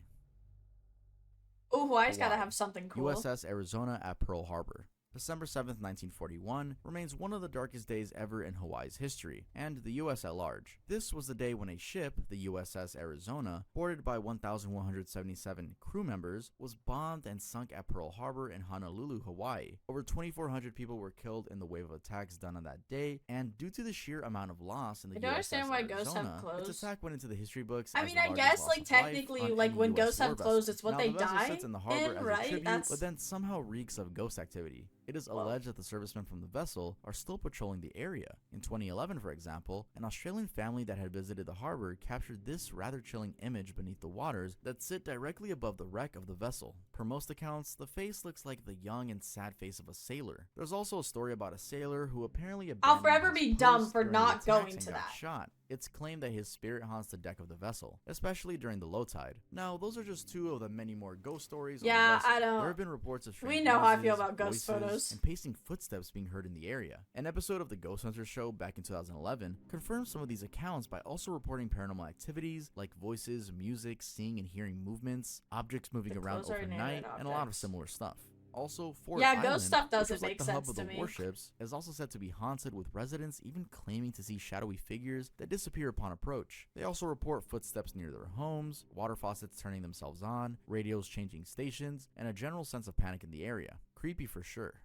Ooh, Hawaii's gotta Hawaii. have something cool. USS Arizona at Pearl Harbor. December 7th, 1941 remains one of the darkest days ever in Hawaii's history, and the US at large. This was the day when a ship, the USS Arizona, boarded by 1,177 crew members, was bombed and sunk at Pearl Harbor in Honolulu, Hawaii. Over 2,400 people were killed in the wave of attacks done on that day, and due to the sheer amount of loss in the I don't USS understand why ghosts have Arizona, clothes. its attack went into the history books I as mean, the I largest guess, loss like, of life technically, on like, any when US ghosts have war clothes, vessel. it's what Now, they the vessel die sits in the harbor in, as right? a tribute, That's- but then somehow reeks of ghost activity. It is Whoa. alleged that the servicemen from the vessel are still patrolling the area. In 2011, for example, an Australian family that had visited the harbor captured this rather chilling image beneath the waters that sit directly above the wreck of the vessel. Per most accounts, the face looks like the young and sad face of a sailor. There's also a story about a sailor who apparently I'll abandoned forever his be dumb post for during the not attacks going and to got that. shot. It's claimed that his spirit haunts the deck of the vessel, especially during the low tide. Now, those are just two of the many more ghost stories on the Yeah, vessel. I don't- There have been reports of We strange know how I feel noises, about ghost voices, photos. and pacing footsteps being heard in the area. An episode of the Ghost Hunter show back in 2011 confirmed some of these accounts by also reporting paranormal activities like voices, music, seeing and hearing movements, objects moving The around clothes are overnight, inanimate and a lot of objects. similar stuff. Also, Fort Yeah, Island, ghost stuff which doesn't was like make the hub sense of to the me. warships, is also said to be haunted, with residents even claiming to see shadowy figures that disappear upon approach. They also report footsteps near their homes, water faucets turning themselves on, radios changing stations, and a general sense of panic in the area. Creepy for sure.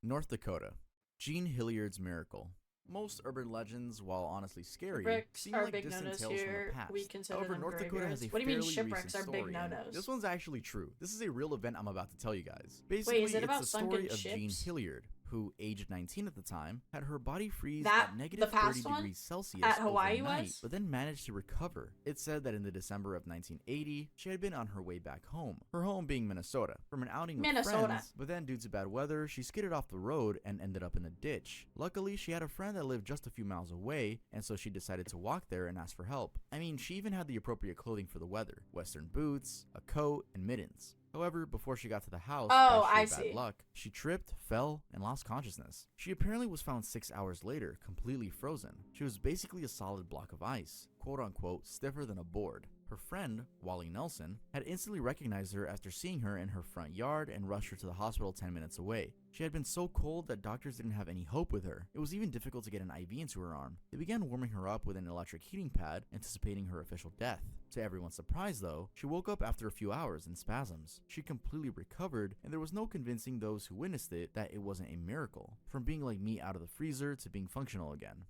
North Dakota. Gene Hilliard's Miracle. Most urban legends, while honestly scary, Shipwrecks seem are like big distant no-nos tales from here. the past. We consider However, them North Dakota has a graveyards. What do you mean fairly shipwrecks recent are big story, and no-nos? this one's actually true. This is a real event I'm about to tell you guys. Basically, Wait, is it about it's the sunken story of Jean ships? Hilliard, who, aged 19 at the time, had her body freeze That- at the negative past 30 one? degrees Celsius At Hawaii overnight, was? but then managed to recover. It's said that in the December of 1980, she had been on her way back home, her home being Minnesota, from an outing with Minnesota. friends, but then due to bad weather, she skidded off the road and ended up in a ditch. Luckily, she had a friend that lived just a few miles away, and so she decided to walk there and ask for help. I mean, she even had the appropriate clothing for the weather: Western boots, a coat, and mittens. However, before she got to the house, Oh, by I sheer see. bad luck, she tripped, fell, and lost consciousness. She apparently was found 6 hours later, completely frozen. She was basically a solid block of ice, quote unquote, stiffer than a board. Her friend, Wally Nelson, had instantly recognized her after seeing her in her front yard and rushed her to the hospital 10 minutes away. She had been so cold that doctors didn't have any hope with her. It was even difficult to get an IV into her arm. They began warming her up with an electric heating pad, anticipating her official death. To everyone's surprise though, she woke up after a few hours in spasms. She completely recovered, and there was no convincing those who witnessed it that it wasn't a miracle, from being like meat out of the freezer to being functional again.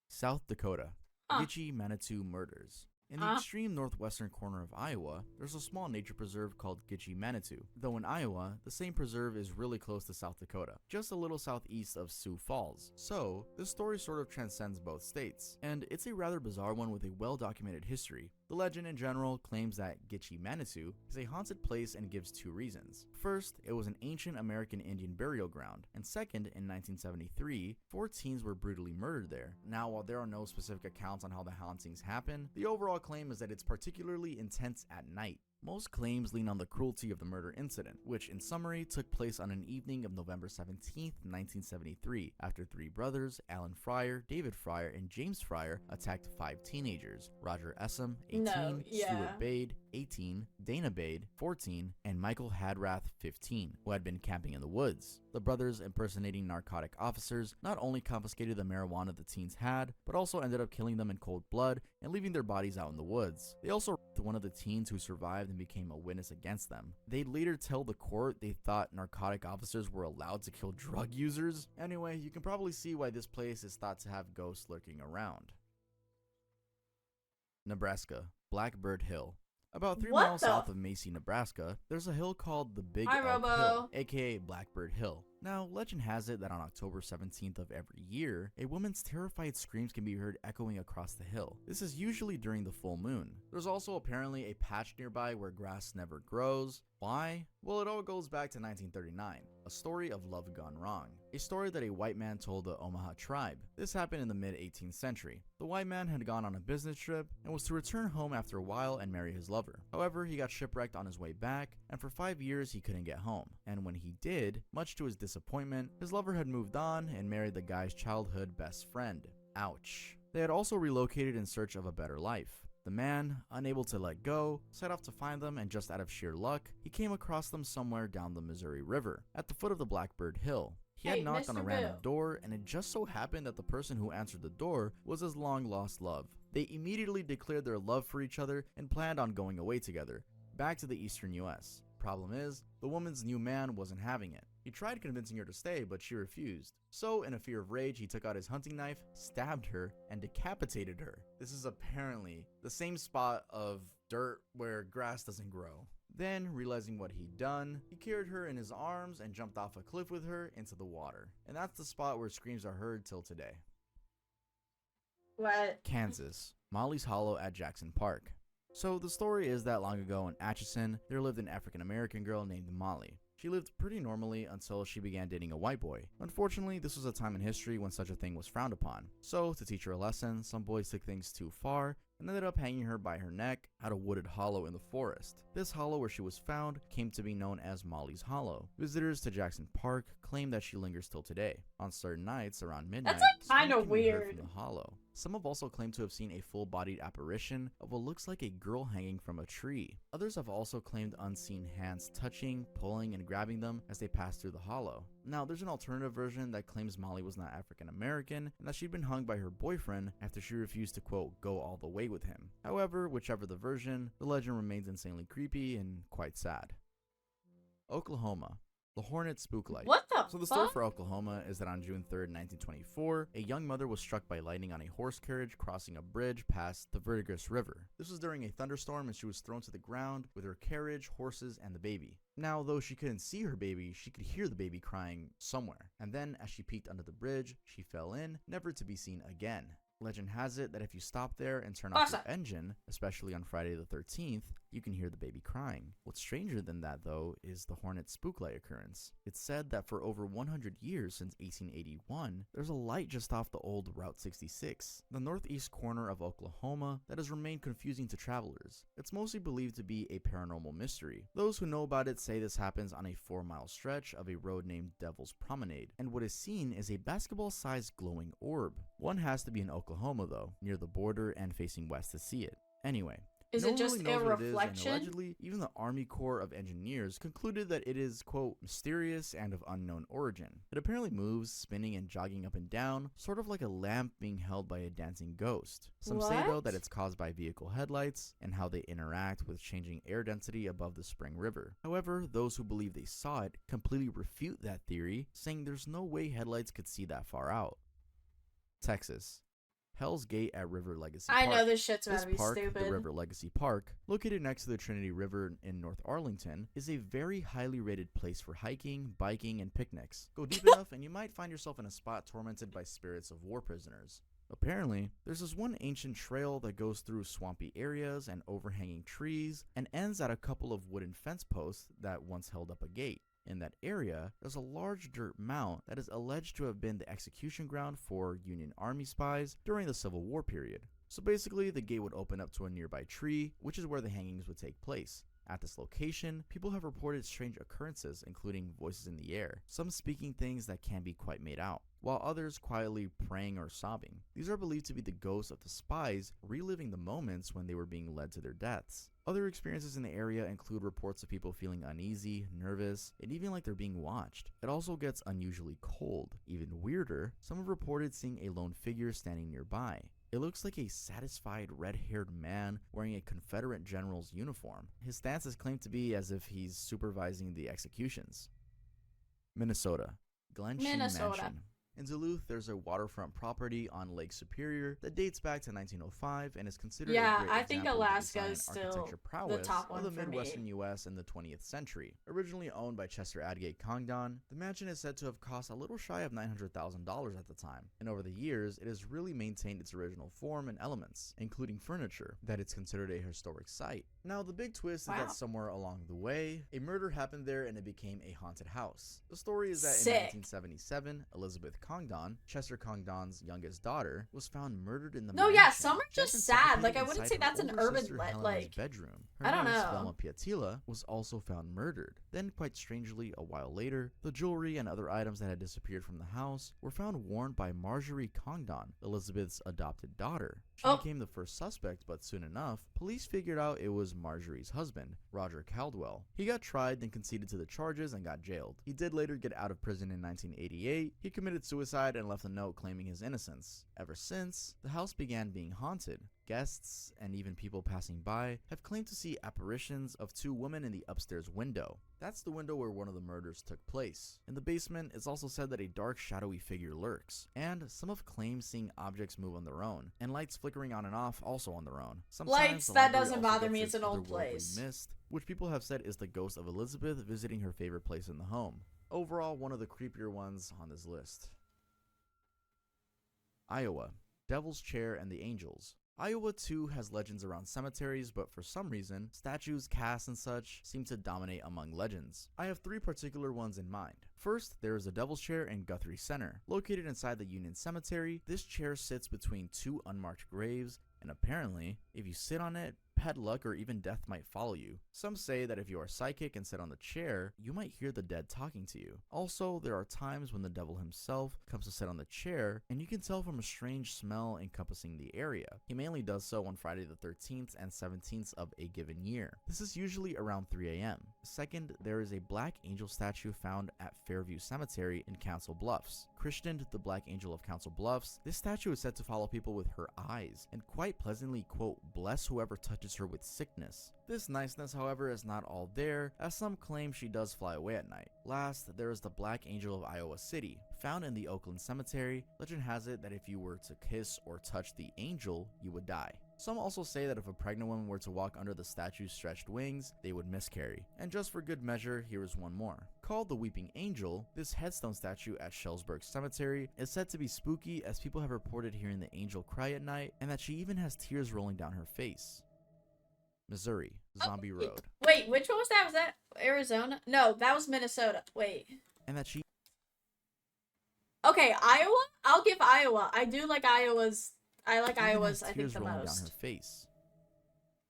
South Dakota. Huh. Gitche Manitou murders. In the Huh? extreme northwestern corner of Iowa, there's a small nature preserve called Gitche Manitou. Though in Iowa, the same preserve is really close to South Dakota, just a little southeast of Sioux Falls. So, this story sort of transcends both states, and it's a rather bizarre one with a well-documented history. The legend in general claims that Gitche Manitou is a haunted place and gives two reasons. First, it was an ancient American Indian burial ground, and second, in 1973, 4 teens were brutally murdered there. Now, while there are no specific accounts on how the hauntings happen, the overall claim is that it's particularly intense at night. Most claims lean on the cruelty of the murder incident, which in summary took place on an evening of November 17, 1973, after 3 brothers, Alan Fryer, David Fryer, and James Fryer, attacked 5 teenagers: Roger Essam, 18, No, yeah. Stuart Bade, 18, Dana Bade, 14, and Michael Hadrath, 15, who had been camping in the woods. The brothers, impersonating narcotic officers, not only confiscated the marijuana the teens had, but also ended up killing them in cold blood and leaving their bodies out in the woods. They also raped one of the teens who survived and became a witness against them. They'd later tell the court they thought narcotic officers were allowed to kill drug users. Anyway, you can probably see why this place is thought to have ghosts lurking around. Nebraska, Blackbird Hill. About 3 What miles the- south of Macy, Nebraska, there's a hill called the Big Hi, Elk Robo. Hill, aka Blackbird Hill. Now, legend has it that on October 17th of every year, a woman's terrified screams can be heard echoing across the hill. This is usually during the full moon. There's also apparently a patch nearby where grass never grows. Why? Well, it all goes back to 1939, a story of love gone wrong. A story that a white man told the Omaha tribe. This happened in the mid-18th century. The white man had gone on a business trip and was to return home after a while and marry his lover. However, he got shipwrecked on his way back, and for 5 years he couldn't get home. And when he did, much to his disappointment, his lover had moved on and married the guy's childhood best friend. Ouch. They had also relocated in search of a better life. The man, unable to let go, set off to find them, and just out of sheer luck, he came across them somewhere down the Missouri River, at the foot of the Blackbird Hill. He Hey, had knocked on a Mr. random Bill. door, and it just so happened that the person who answered the door was his long-lost love. They immediately declared their love for each other and planned on going away together, back to the eastern US. Problem is, the woman's new man wasn't having it. He tried convincing her to stay, but she refused. So, in a fear of rage, he took out his hunting knife, stabbed her, and decapitated her. This is apparently the same spot of dirt where grass doesn't grow. Then, realizing what he'd done, he carried her in his arms and jumped off a cliff with her into the water. And that's the spot where screams are heard till today. What? Kansas, Molly's Hollow at Jackson Park. So the story is that long ago in Atchison, there lived an African American girl named Molly. She lived pretty normally until she began dating a white boy. Unfortunately, this was a time in history when such a thing was frowned upon. So, to teach her a lesson, some boys took things too far and ended up hanging her by her neck at a wooded hollow in the forest. This hollow where she was found came to be known as Molly's Hollow. Visitors to Jackson Park claim that she lingers till today. On certain nights around midnight, like, kinda screams can be heard weird. from the hollow. Some have also claimed to have seen a full-bodied apparition of what looks like a girl hanging from a tree. Others have also claimed unseen hands touching, pulling, and grabbing them as they pass through the hollow. Now, there's an alternative version that claims Molly was not African American and that she'd been hung by her boyfriend after she refused to, quote, go all the way with him. However, whichever the version, the legend remains insanely creepy and quite sad. Oklahoma. the Hornet Spooklight. What the So the story fuck? for Oklahoma is that on June 3rd, 1924, a young mother was struck by lightning on a horse carriage crossing a bridge past the Verdigris River. This was during a thunderstorm and she was thrown to the ground with her carriage, horses, and the baby. Now, though she couldn't see her baby, she could hear the baby crying somewhere. And then, as she peeked under the bridge, she fell in, never to be seen again. Legend has it that if you stop there and turn off your engine, especially on Friday the 13th, you can hear the baby crying. What's stranger than that, though, is the Hornet Spooklight occurrence. It's said that for over 100 years since 1881, there's a light just off the old Route 66, the northeast corner of Oklahoma, that has remained confusing to travelers. It's mostly believed to be a paranormal mystery. Those who know about it say this happens on a 4-mile stretch of a road named Devil's Promenade, and what is seen is a basketball-sized glowing orb. One has to be in Oklahoma, though, near the border and facing west to see it. Anyway, Is no it one just really knows a what it is, reflection? and allegedly, even the Army Corps of Engineers concluded that it is, quote, mysterious and of unknown origin. It apparently moves, spinning and jogging up and down, sort of like a lamp being held by a dancing ghost. Some say, though, What? that it's caused by vehicle headlights and how they interact with changing air density above the Spring River. However, those who believe they saw it completely refute that theory, saying there's no way headlights could see that far out. Texas. Hell's Gate at River Legacy Park. I know this shit's about This to be park, stupid. the River Legacy Park, located next to the Trinity River in North Arlington, is a very highly rated place for hiking, biking, and picnics. Go deep enough and you might find yourself in a spot tormented by spirits of war prisoners. Apparently, there's this one ancient trail that goes through swampy areas and overhanging trees and ends at a couple of wooden fence posts that once held up a gate. In that area, there's a large dirt mound that is alleged to have been the execution ground for Union Army spies during the Civil War period. So basically, the gate would open up to a nearby tree, which is where the hangings would take place. At this location, people have reported strange occurrences, including voices in the air, some speaking things that can't be quite made out, while others quietly praying or sobbing. These are believed to be the ghosts of the spies reliving the moments when they were being led to their deaths. Other experiences in the area include reports of people feeling uneasy, nervous, and even like they're being watched. It also gets unusually cold. Even weirder, some have reported seeing a lone figure standing nearby. It looks like a satisfied red-haired man wearing a Confederate general's uniform. His stance is claimed to be as if he's supervising the executions. Minnesota. Glensheen Minnesota. Mansion. In Duluth, there's a waterfront property on Lake Superior that dates back to 1905 and is considered Yeah, a great I think example of the Alaska design is and still architecture the prowess top of one the for me. Midwestern U.S. in the 20th century. Originally owned by Chester Adgate Congdon, the mansion is said to have cost a little shy of $900,000 at the time, and over the years, it has really maintained its original form and elements, including furniture, that it's considered a historic site. Now, the big twist is Wow. that somewhere along the way, a murder happened there and it became a haunted house. The story is that Sick. in 1977, Elizabeth Congdon, Chester Congdon's youngest daughter, was found murdered in the No, mansion. yeah, some are She had just been sad. suffocated Like, I wouldn't inside say her that's an older urban sister le- Helena's bedroom. Her I don't name is know. Velma Piatila was also found murdered. Then, quite strangely, a while later, the jewelry and other items that had disappeared from the house were found worn by Marjorie Congdon, Elizabeth's adopted daughter. She Oh. became the first suspect, but soon enough, police figured out it was Marjorie's husband, Roger Caldwell. He got tried, then conceded to the charges and got jailed. He did later get out of prison in 1988. He committed suicide and left a note claiming his innocence. Ever since, the house began being haunted. Guests, and even people passing by, have claimed to see apparitions of two women in the upstairs window. That's the window where one of the murders took place. In the basement, it's also said that a dark, shadowy figure lurks, and some have claimed seeing objects move on their own, and lights flickering on and off also on their own. Sometimes Lights, the that library doesn't also bother gets me, its it's an old otherworldly place. mist, which people have said is the ghost of Elizabeth visiting her favorite place in the home. Overall, one of the creepier ones on this list. Iowa. Devil's Chair and the Angels. Iowa too has legends around cemeteries, but for some reason, statues, casts, and such seem to dominate among legends. I have three particular ones in mind. First, there is a Devil's Chair in Guthrie Center. Located inside the Union Cemetery, this chair sits between two unmarked graves, and apparently, if you sit on it, bad luck or even death might follow you. Some say that if you are psychic and sit on the chair, you might hear the dead talking to you. Also, there are times when the devil himself comes to sit on the chair, and you can tell from a strange smell encompassing the area. He mainly does so on Friday the 13th and 17th of a given year. This is usually around 3 a.m. Second, there is a Black Angel statue found at Fairview Cemetery in Council Bluffs. Christened the Black Angel of Council Bluffs, this statue is said to follow people with her eyes, and quite pleasantly, quote, bless whoever touches approaches her with sickness. This niceness, however, is not all there, as some claim she does fly away at night. Last, there is the Black Angel of Iowa City. Found in the Oakland Cemetery, legend has it that if you were to kiss or touch the angel, you would die. Some also say that if a pregnant woman were to walk under the statue's stretched wings, they would miscarry. And just for good measure, here is one more. Called the Weeping Angel, this headstone statue at Shellsburg Cemetery is said to be spooky, as people have reported hearing the angel cry at night, and that she even has tears rolling down her face. Missouri, Zombie Road. Wait, which one was that? Was that Arizona? No, that was Minnesota. Wait. And that she Okay, Iowa? I'll give Iowa. I do like Iowa's. I like even Iowa's, has I think, tears the rolling down most. her face.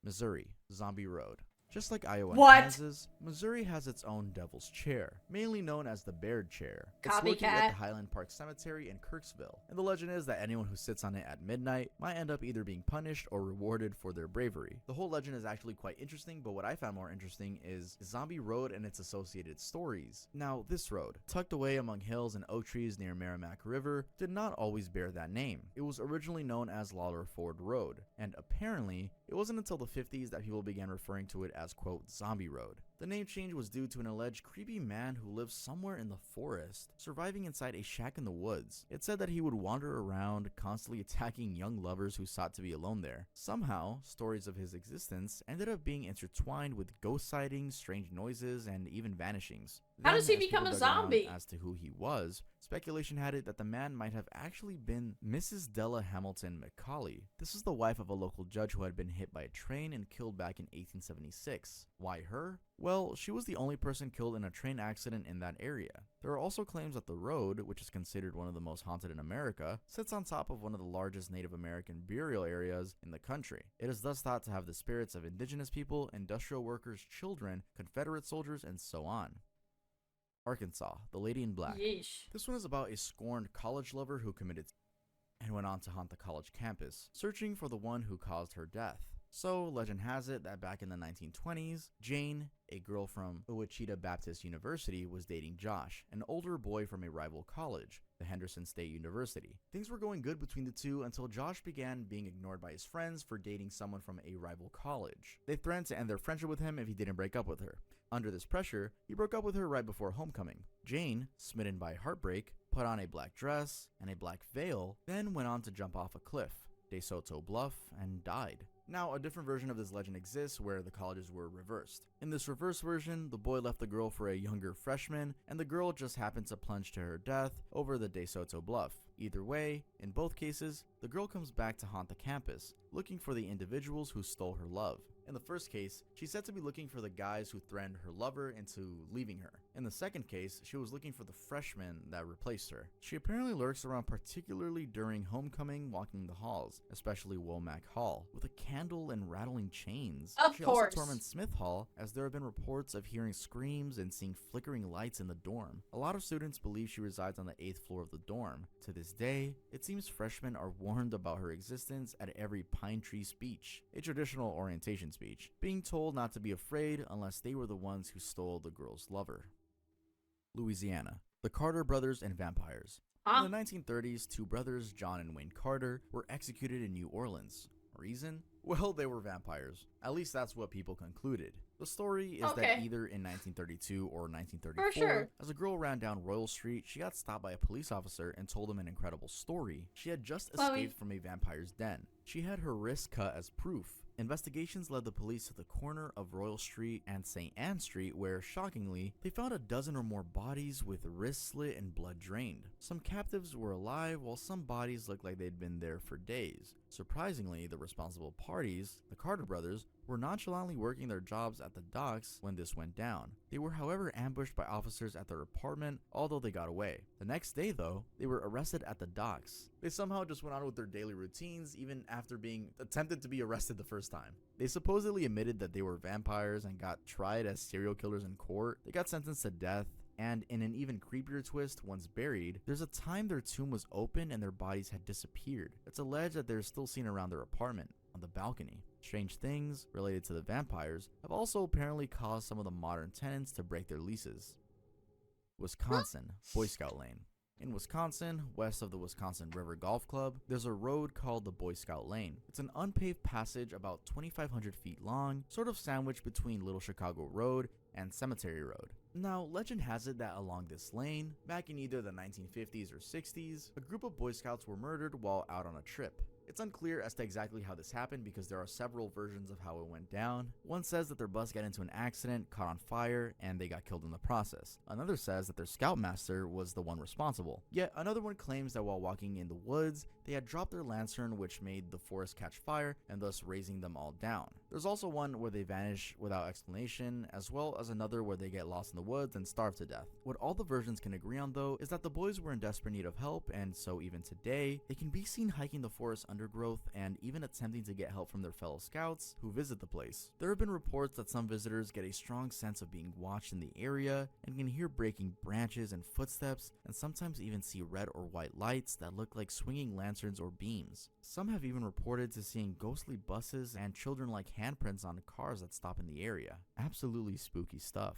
Missouri, Zombie Road. Just like Iowa What? and Kansas, Missouri has its own Devil's Chair, mainly known as the Baird Chair. It's located at Copycat. the Highland Park Cemetery in Kirksville, and the legend is that anyone who sits on it at midnight might end up either being punished or rewarded for their bravery. The whole legend is actually quite interesting, but what I found more interesting is Zombie Road and its associated stories. Now, this road, tucked away among hills and oak trees near Merrimack River, did not always bear that name. It was originally known as Lawler Ford Road, and apparently, it wasn't until the 50s that people began referring to it as, quote, Zombie Road. The name change was due to an alleged creepy man who lived somewhere in the forest, surviving inside a shack in the woods. It said that he would wander around, constantly attacking young lovers who sought to be alone there. Somehow, stories of his existence ended up being intertwined with ghost sightings, strange noises, and even vanishings. How does he Then, as become people a dug around zombie? as to who he was, speculation had it that the man might have actually been Mrs. Della Hamilton McCauley. This is the wife of a local judge who had been hit by a train and killed back in 1876. Why her? Well, she was the only person killed in a train accident in that area. There are also claims that the road, which is considered one of the most haunted in America, sits on top of one of the largest Native American burial areas in the country. It is thus thought to have the spirits of indigenous people, industrial workers, children, Confederate soldiers, and so on. Arkansas, The Lady in Black. Yeesh. This one is about a scorned college lover who committed and went on to haunt the college campus, searching for the one who caused her death. So, legend has it that back in the 1920s, Jane, a girl from Ouachita Baptist University, was dating Josh, an older boy from a rival college, the Henderson State University. Things were going good between the two until Josh began being ignored by his friends for dating someone from a rival college. They threatened to end their friendship with him if he didn't break up with her. Under this pressure, he broke up with her right before homecoming. Jane, smitten by heartbreak, put on a black dress and a black veil, then went on to jump off a cliff, De Soto Bluff, and died. Now, a different version of this legend exists where the colleges were reversed. In this reverse version, the boy left the girl for a younger freshman, and the girl just happened to plunge to her death over the De Soto Bluff. Either way, in both cases, the girl comes back to haunt the campus, looking for the individuals who stole her love. In the first case, she's said to be looking for the guys who threatened her lover into leaving her. In the second case, she was looking for the freshmen that replaced her. She apparently lurks around, particularly during homecoming, walking the halls, especially Womack Hall, with a candle and rattling chains. Of She course. also torments Smith Hall, as there have been reports of hearing screams and seeing flickering lights in the dorm. A lot of students believe she resides on the 8th floor of the dorm. To this day, it seems freshmen are warned about her existence at every Pine Tree speech, a traditional orientation speech, being told not to be afraid unless they were the ones who stole the girl's lover. Louisiana, the Carter brothers and vampires. Huh? In the 1930s, two brothers, John and Wayne Carter, were executed in New Orleans. Reason? Well, they were vampires. At least that's what people concluded. The story is that Okay. either in 1932 or 1934, For sure. as a girl ran down Royal Street, she got stopped by a police officer and told him an incredible story. She had just Chloe. escaped from a vampire's den. She had her wrist cut as proof. Investigations led the police to the corner of Royal Street and St. Anne Street where, shockingly, they found a dozen or more bodies with wrists slit and blood drained. Some captives were alive while some bodies looked like they'd been there for days. Surprisingly, the responsible parties, the Carter brothers, were nonchalantly working their jobs at the docks when this went down. They were, however, ambushed by officers at their apartment, although they got away. The next day, though, they were arrested at the docks. They somehow just went on with their daily routines even after being attempted to be arrested the first time. They supposedly admitted that they were vampires and got tried as serial killers in court. They got sentenced to death. And in an even creepier twist, once buried, there's a time their tomb was open and their bodies had disappeared. It's alleged that they're still seen around their apartment, on the balcony. Strange things related to the vampires have also apparently caused some of the modern tenants to break their leases. Wisconsin, Boy Scout Lane. In Wisconsin, west of the Wisconsin River Golf Club, there's a road called the Boy Scout Lane. It's an unpaved passage about 2,500 feet long, sort of sandwiched between Little Chicago Road and Cemetery Road. Now, legend has it that along this lane, back in either the 1950s or 60s, a group of Boy Scouts were murdered while out on a trip. It's unclear as to exactly how this happened because there are several versions of how it went down. One says that their bus got into an accident, caught on fire, and they got killed in the process. Another says that their scoutmaster was the one responsible. Yet another one claims that while walking in the woods, they had dropped their lantern, which made the forest catch fire and thus raising them all down. There's also one where they vanish without explanation, as well as another where they get lost in the woods and starve to death. What all the versions can agree on though is that the boys were in desperate need of help, and so even today, they can be seen hiking the forest undergrowth and even attempting to get help from their fellow scouts who visit the place. There have been reports that some visitors get a strong sense of being watched in the area and can hear breaking branches and footsteps, and sometimes even see red or white lights that look like swinging lanterns or beams. Some have even reported to seeing ghostly buses and children-like handprints on cars that stop in the area. Absolutely spooky stuff.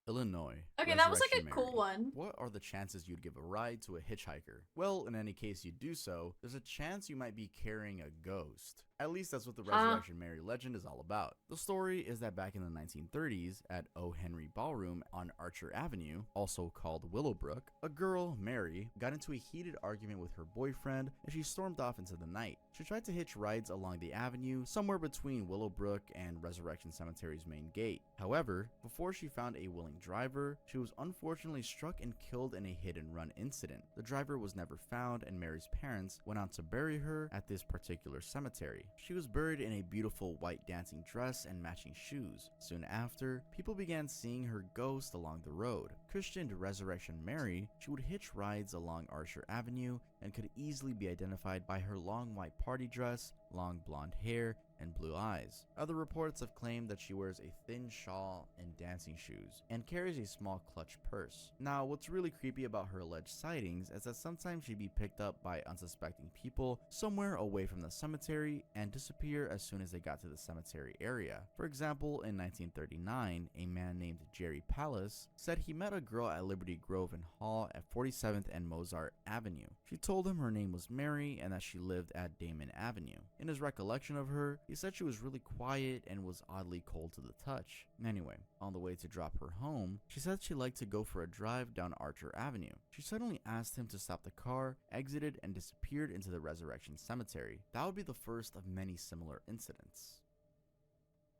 Illinois. Okay, that was like a Resurrection cool Mary. one. What are the chances you'd give a ride to a hitchhiker? Well, in any case you do so, there's a chance you might be carrying a ghost. At least that's what the Resurrection Mary legend is all about. The story is that back in the 1930s, at O. Henry Ballroom on Archer Avenue, also called Willowbrook, a girl, Mary, got into a heated argument with her boyfriend and she stormed off into the night. She tried to hitch rides along the avenue, somewhere between Willowbrook and Resurrection Cemetery's main gate. However, before she found a willing driver, she was unfortunately struck and killed in a hit-and-run incident. The driver was never found, and Mary's parents went on to bury her at this particular cemetery. She was buried in a beautiful white dancing dress and matching shoes. Soon after, people began seeing her ghost along the road. Christened Resurrection Mary, she would hitch rides along Archer Avenue and could easily be identified by her long white party dress, long blonde hair, and blue eyes. Other reports have claimed that she wears a thin shawl and dancing shoes, and carries a small clutch purse. Now, what's really creepy about her alleged sightings is that sometimes she'd be picked up by unsuspecting people somewhere away from the cemetery and disappear as soon as they got to the cemetery area. For example, in 1939, a man named Jerry Pallas said he met a girl at Liberty Grove and Hall at 47th and Mozart Avenue. She told him her name was Mary and that she lived at Damon Avenue. In his recollection of her, he said she was really quiet and was oddly cold to the touch. Anyway, on the way to drop her home, she said she liked to go for a drive down Archer Avenue. She suddenly asked him to stop the car, exited, and disappeared into the Resurrection Cemetery. That would be the first of many similar incidents.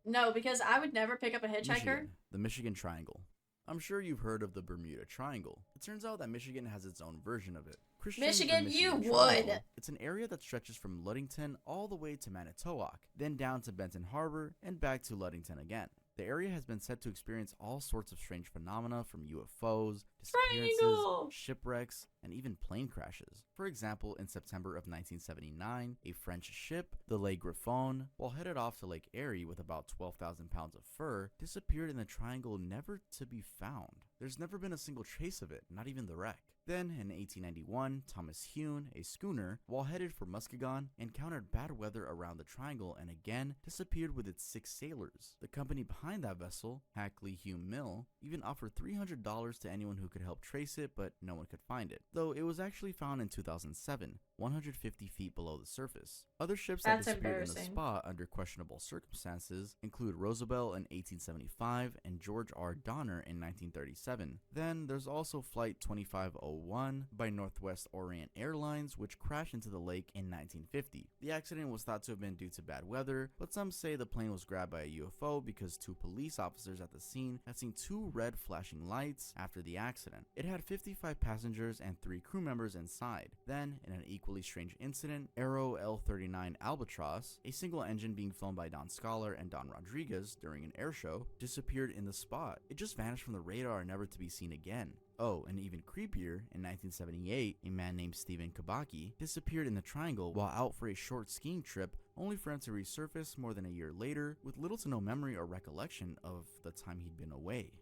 No, because I would never pick up a hitchhiker. Michigan, the Michigan Triangle. I'm sure you've heard of the Bermuda Triangle. It turns out that Michigan has its own version of it. Christian, the Michigan, you Triangle. would. It's an area that stretches from Ludington all the way to Manitowoc, then down to Benton Harbor, and back to Ludington again. The area has been said to experience all sorts of strange phenomena, from UFOs, disappearances, Triangle. shipwrecks, and even plane crashes. For example, in September of 1979, a French ship, the Le Griffon, while headed off to Lake Erie with about 12,000 pounds of fur, disappeared in the triangle, never to be found. There's never been a single trace of it, not even the wreck. Then, in 1891, Thomas Hune, a schooner, while headed for Muskegon, encountered bad weather around the triangle and again disappeared with its 6 sailors. The company behind that vessel, Hackley Hume Mill, even offered $300 to anyone who could help trace it, but no one could find it. Though it was actually found in 2007, 150 feet below the surface. Other ships that That's disappeared in the embarrassing. spot under questionable circumstances include Rosabelle in 1875 and George R. Donner in 1937. Then there's also Flight 2501 by Northwest Orient Airlines, which crashed into the lake in 1950. The accident was thought to have been due to bad weather, but some say the plane was grabbed by a UFO because 2 police officers at the scene had seen 2 red flashing lights after the accident. It had 55 passengers and 3 crew members inside. Then, in an equally strange incident, Aero L-39 Albatross, a single engine being flown by Don Scholar and Don Rodriguez during an air show, disappeared in the spot. It just vanished from the radar, never to be seen again. Oh, and even creepier, in 1978, a man named Stephen Kabaki disappeared in the triangle while out for a short skiing trip, only for him to resurface more than a year later with little to no memory or recollection of the time he'd been away.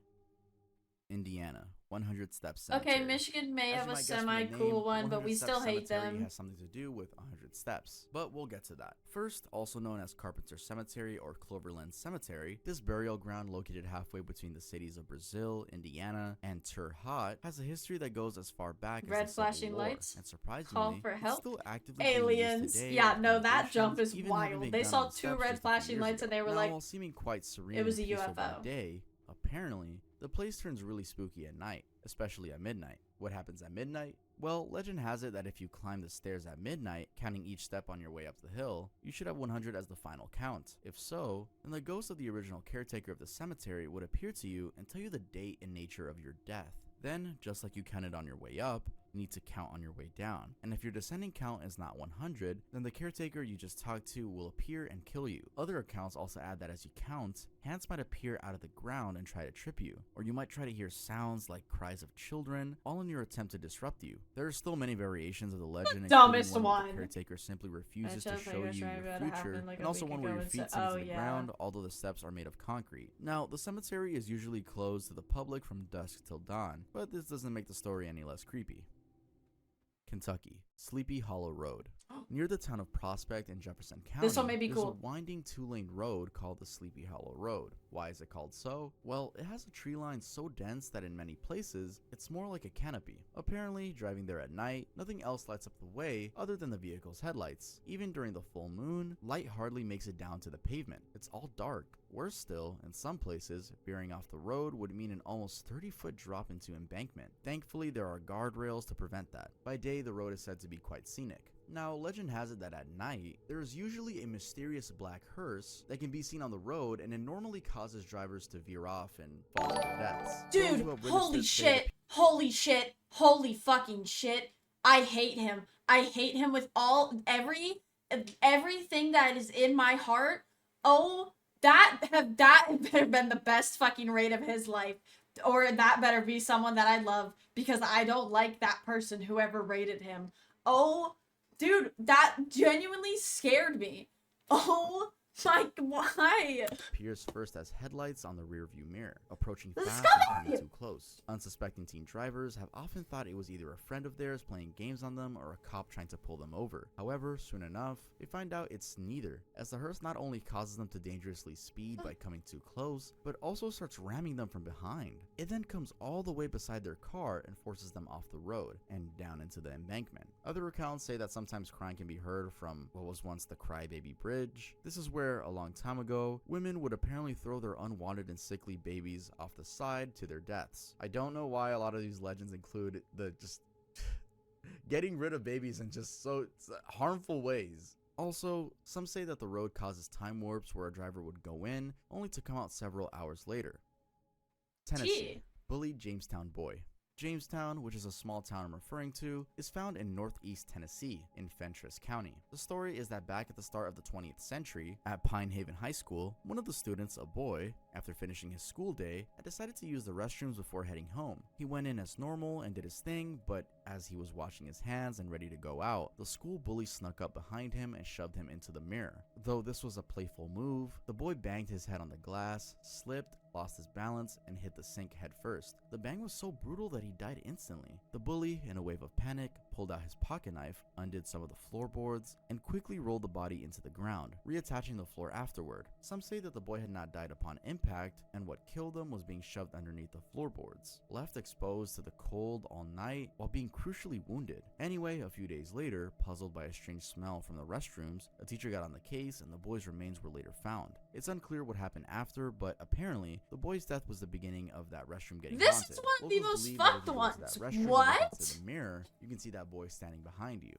Indiana, 100 Steps Cemetery. Okay, Michigan may As have you a might guess from the semi-cool name, one, but 100 we Steps still hate Cemetery them. has something to do with 100 steps, but we'll get to that. First, also known as Carpenter Cemetery or Cloverland Cemetery, this burial ground located halfway between the cities of Brazil, Indiana, and Terre Haute has a history that goes as far back Red as the Civil flashing War, lights? and Call surprisingly, for it's help? still actively being used Aliens. today. Yeah, with no, that renovations jump is even having wild. been They done saw on 2 steps red just a few flashing years lights ago. and they were Now, like, while seeming quite serene it was and a peaceful by UFO. day, apparently, the place turns really spooky at night, especially at midnight. What happens at midnight? Well, legend has it that if you climb the stairs at midnight, counting each step on your way up the hill, you should have 100 as the final count. If so, then the ghost of the original caretaker of the cemetery would appear to you and tell you the date and nature of your death. Then, just like you counted on your way up, you need to count on your way down. And if your descending count is not 100, then the caretaker you just talked to will appear and kill you. Other accounts also add that as you count, hands might appear out of the ground and try to trip you, or you might try to hear sounds like cries of children, all in your attempt to disrupt you. There are still many variations of the legend, dumbest including one where one. the caretaker simply refuses to Just show like you it's your right about to future, happen, like, and a also week one where ago your and feet said- sink oh, into the yeah. ground, although the steps are made of concrete. Now, the cemetery is usually closed to the public from dusk till dawn, but this doesn't make the story any less creepy. Kentucky, Sleepy Hollow Road. Near the town of Prospect in Jefferson County, This one may be there's cool. a winding 2-lane road called the Sleepy Hollow Road. Why is it called so? Well, it has a tree line so dense that in many places, it's more like a canopy. Apparently, driving there at night, nothing else lights up the way other than the vehicle's headlights. Even during the full moon, light hardly makes it down to the pavement. It's all dark. Worse still, in some places, veering off the road would mean an almost 30-foot drop into embankment. Thankfully, there are guardrails to prevent that. By day, the road is said to be quite scenic. Now, legend has it that at night, there is usually a mysterious black hearse that can be seen on the road, and it normally causes drivers to veer off and fall to their deaths. Those Dude, who have witnessed holy it say shit, holy shit, holy fucking shit. I hate him. I hate him with everything that is in my heart. Oh, that better been the best fucking raid of his life. Or that better be someone that I love, because I don't like that person, whoever raided him. Oh, dude, that genuinely scared me. Oh my, why? appears first as headlights on the rearview mirror, approaching The fast sky! and coming too close. Unsuspecting teen drivers have often thought it was either a friend of theirs playing games on them or a cop trying to pull them over. However, soon enough, they find out it's neither, as the hearse not only causes them to dangerously speed by coming too close, but also starts ramming them from behind. It then comes all the way beside their car and forces them off the road and down into the embankment. Other accounts say that sometimes crying can be heard from what was once the Crybaby Bridge. This is where, a long time ago, women would apparently throw their unwanted and sickly babies off the side to their deaths. I don't know why a lot of these legends include the just getting rid of babies in just so harmful ways. Also, some say that the road causes time warps where a driver would go in, only to come out several hours later. Tennessee. Gee. Bullied Jamestown boy. Jamestown, which is a small town I'm referring to, is found in northeast Tennessee in Fentress County. The story is that back at the start of the 20th century, at Pine Haven High School, one of the students, a boy, after finishing his school day, had decided to use the restrooms before heading home. He went in as normal and did his thing, but as he was washing his hands and ready to go out, the school bully snuck up behind him and shoved him into the mirror. Though this was a playful move, the boy banged his head on the glass, slipped, lost his balance, and hit the sink head first. The bang was so brutal that he died instantly. The bully, in a wave of panic, pulled out his pocket knife, undid some of the floorboards, and quickly rolled the body into the ground, reattaching the floor afterward. Some say that the boy had not died upon impact, and what killed him was being shoved underneath the floorboards, left exposed to the cold all night while being crucially wounded. Anyway, a few days later, puzzled by a strange smell from the restrooms, a teacher got on the case and the boy's remains were later found. It's unclear what happened after, but apparently, the boy's death was the beginning of that restroom getting This haunted. is one of the Locals most believe that if fucked you go to ones. that restroom and look What? into the mirror, you can see that boy standing behind you.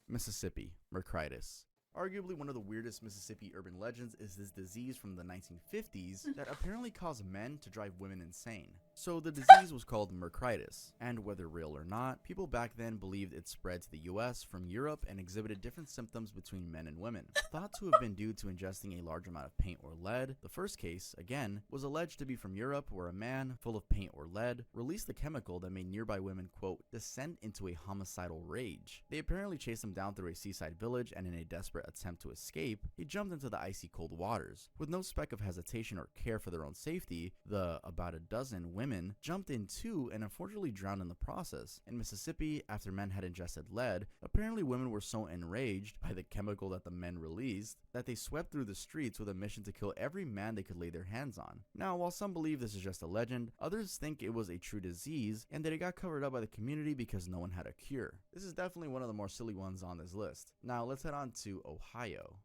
Mississippi, Mercritis. Arguably one of the weirdest Mississippi urban legends is this disease from the 1950s that apparently caused men to drive women insane. So the disease was called Mercritis, and whether real or not, people back then believed it spread to the US from Europe and exhibited different symptoms between men and women. Thought to have been due to ingesting a large amount of paint or lead, the first case, again, was alleged to be from Europe, where a man, full of paint or lead, released a chemical that made nearby women, quote, descend into a homicidal rage. They apparently chased him down through a seaside village, and in a desperate attempt to escape, he jumped into the icy cold waters. With no speck of hesitation or care for their own safety, the about a dozen women jumped in too and unfortunately drowned in the process. In Mississippi, after men had ingested lead, apparently women were so enraged by the chemical that the men released that they swept through the streets with a mission to kill every man they could lay their hands on. Now, while some believe this is just a legend, others think it was a true disease and that it got covered up by the community because no one had a cure. This is definitely one of the more silly ones on this list. Now, let's head on to Ohio.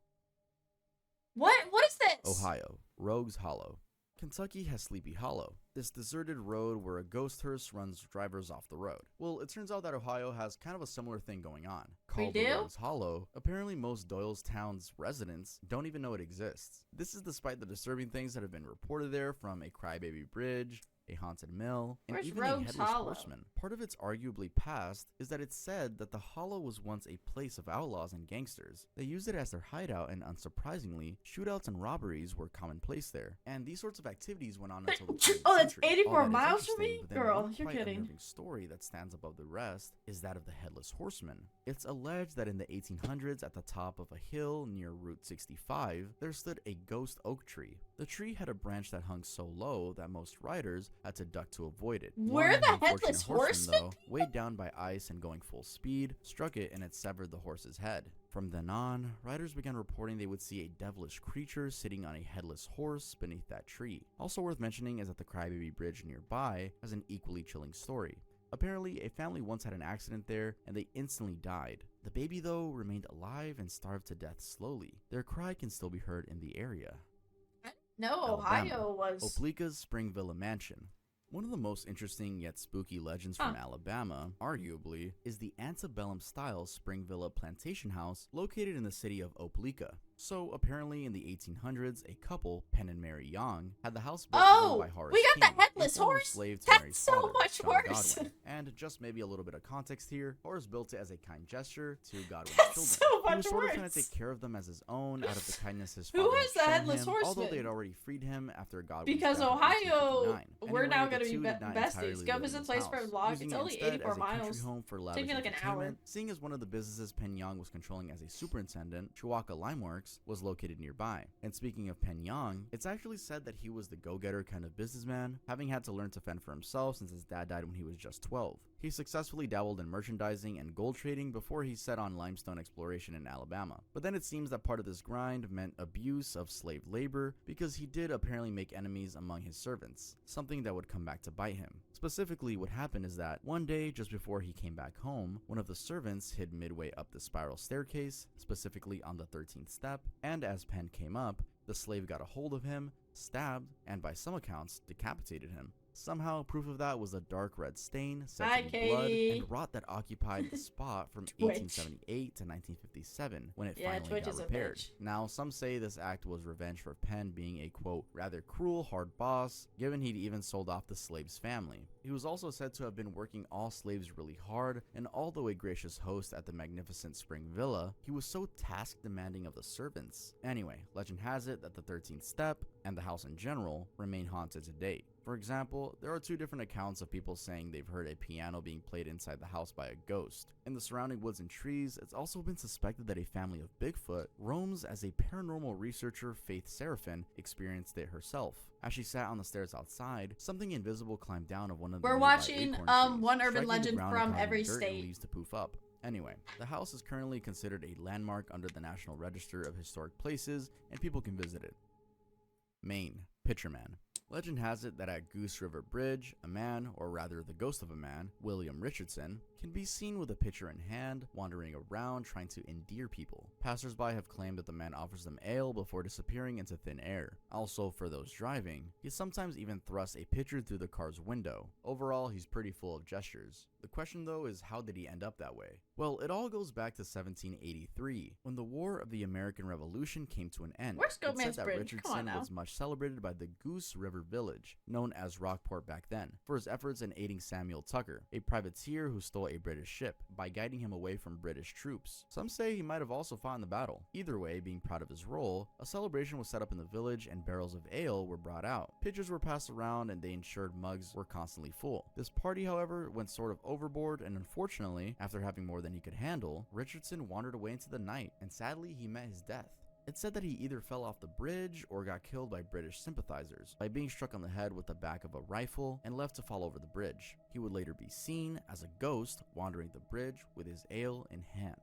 What is this? Ohio, Rogues Hollow. Kentucky has Sleepy Hollow, this deserted road where a ghost hearse runs drivers off the road. Well, it turns out that Ohio has kind of a similar thing going on. Called the Rogues Hollow, apparently most Doylestown's residents don't even know it exists. This is despite the disturbing things that have been reported there, from a crybaby bridge, a haunted mill, and Where's even Rogues a headless Hollow? horseman. Part of its arguably past is that it's said that the Hollow was once a place of outlaws and gangsters. They used it as their hideout, and unsurprisingly, shootouts and robberies were commonplace there. And these sorts of activities went on until the 20th Oh, that's century. 84 All that is miles from interesting, me? but then Girl, one you're quite kidding. unnerving story that stands above the rest is that of the Headless Horseman. It's alleged that in the 1800s, at the top of a hill near Route 65, there stood a ghost oak tree. The tree had a branch that hung so low that most riders had to duck to avoid it. Where One the unfortunate Headless Horseman? though, weighed down by ice and going full speed, struck it and it severed the horse's head. From then on, riders began reporting they would see a devilish creature sitting on a headless horse beneath that tree. Also worth mentioning is that the Crybaby Bridge nearby has an equally chilling story. Apparently, a family once had an accident there and they instantly died. The baby, though, remained alive and starved to death slowly. Their cry can still be heard in the area. No, Alabama. Ohio was. Oplica's Spring Villa Mansion. One of the most interesting yet spooky legends from Alabama, arguably, is the antebellum-style Spring Villa plantation house located in the city of Oplica. So, apparently in the 1800s, a couple, Penn and Mary Young, had the house built for them by Horace we got King, the Headless a former Horse? slave to That's Mary's so father, much John worse. Godwin. And just maybe a little bit of context here, Horace built it as a kind gesture to Godwin's That's children. so He much was sort of trying worse. to take care of them as his own out of the kindness his Who father has the had shown Headless him, although Horseman? they had already freed him after Godwin's Because death in Ohio, 1859. we're now the going to be two did not besties. entirely Go live in visit this place for a house, vlog. using It's it only instead 84 as a country miles. home for Take lavish me like an entertainment. hour. Seeing as one of the businesses Penn Young was controlling as a superintendent, Chihuahua Limeworks, was located nearby. And speaking of Penn Young, it's actually said that he was the go-getter kind of businessman, having had to learn to fend for himself since his dad died when he was just 12. He successfully dabbled in merchandising and gold trading before he set on limestone exploration in Alabama. But then it seems that part of this grind meant abuse of slave labor, because he did apparently make enemies among his servants, something that would come back to bite him. Specifically, what happened is that one day, just before he came back home, one of the servants hid midway up the spiral staircase, specifically on the 13th step, and as Penn came up, the slave got a hold of him, stabbed, and by some accounts, decapitated him. Somehow, proof of that was a dark red stain set Hi, to be blood Katie. and rot that occupied the spot from Twitch. 1878 to 1957 when it Yeah, finally Twitch got is a repaired. bitch. Now, some say this act was revenge for Penn being a, quote, rather cruel, hard boss, given he'd even sold off the slave's family. He was also said to have been working all slaves really hard, and although a gracious host at the magnificent Spring Villa, he was so task-demanding of the servants. Anyway, legend has it that the 13th step, and the house in general, remain haunted to date. For example, there are two different accounts of people saying they've heard a piano being played inside the house by a ghost. In the surrounding woods and trees, it's also been suspected that a family of Bigfoot roams, as a paranormal researcher, Faith Seraphin, experienced it herself. As she sat on the stairs outside, something invisible climbed down of one of the We're nearby watching, acorn trees, one urban striking the legend ground from and causing every dirt and state. leaves to poof up. Anyway, the house is currently considered a landmark under the National Register of Historic Places, and people can visit it. Maine, Pitcher Man. Legend has it that at Goose River Bridge, a man, or rather the ghost of a man, William Richardson, can be seen with a pitcher in hand, wandering around trying to endear people. Passersby have claimed that the man offers them ale before disappearing into thin air. Also, for those driving, he sometimes even thrusts a pitcher through the car's window. Overall, he's pretty full of gestures. The question though is, how did he end up that way? Well, it all goes back to 1783, when the War of the American Revolution came to an end. Where's It's said Goatman's that Bridge? Come on Richardson now. was much celebrated by the Goose River Village, known as Rockport back then, for his efforts in aiding Samuel Tucker, a privateer who stole a British ship, by guiding him away from British troops. Some say he might have also fought in the battle. Either way, being proud of his role, a celebration was set up in the village and barrels of ale were brought out. Pitchers were passed around and they ensured mugs were constantly full. This party, however, went sort of overboard, and unfortunately, after having more than he could handle, Richardson wandered away into the night, and sadly he met his death. It's said that he either fell off the bridge or got killed by British sympathizers by being struck on the head with the back of a rifle and left to fall over the bridge. He would later be seen as a ghost wandering the bridge with his ale in hand.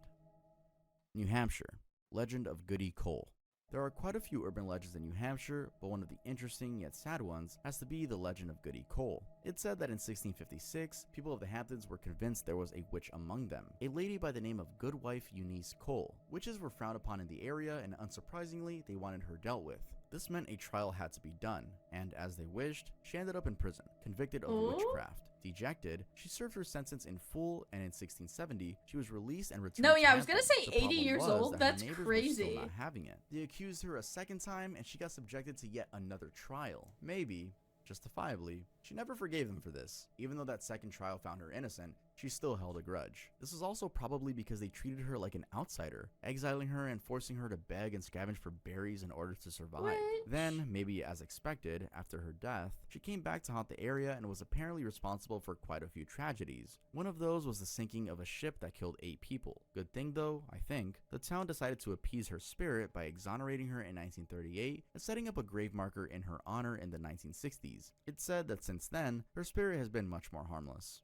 New Hampshire, legend of Goody Cole. There are quite a few urban legends in New Hampshire, but one of the interesting yet sad ones has to be the legend of Goody Cole. It's said that in 1656, people of the Hamptons were convinced there was a witch among them, a lady by the name of Goodwife Eunice Cole. Witches were frowned upon in the area, and unsurprisingly, they wanted her dealt with. This meant a trial had to be done, and as they wished, she ended up in prison, convicted of Ooh. witchcraft. Dejected, she served her sentence in full, and in 1670, she was released and returned No, to yeah, I was gonna Hampton. say The 80 problem years was old? that her That's neighbors were crazy. still not having it. They accused her a second time, and she got subjected to yet another trial. Maybe, justifiably, she never forgave them for this. Even though that second trial found her innocent, she still held a grudge. This was also probably because they treated her like an outsider, exiling her and forcing her to beg and scavenge for berries in order to survive. Witch. Then, maybe as expected, after her death, she came back to haunt the area and was apparently responsible for quite a few tragedies. One of those was the sinking of a ship that killed 8 people. Good thing though, I think, the town decided to appease her spirit by exonerating her in 1938 and setting up a grave marker in her honor in the 1960s. It's said that since then, her spirit has been much more harmless.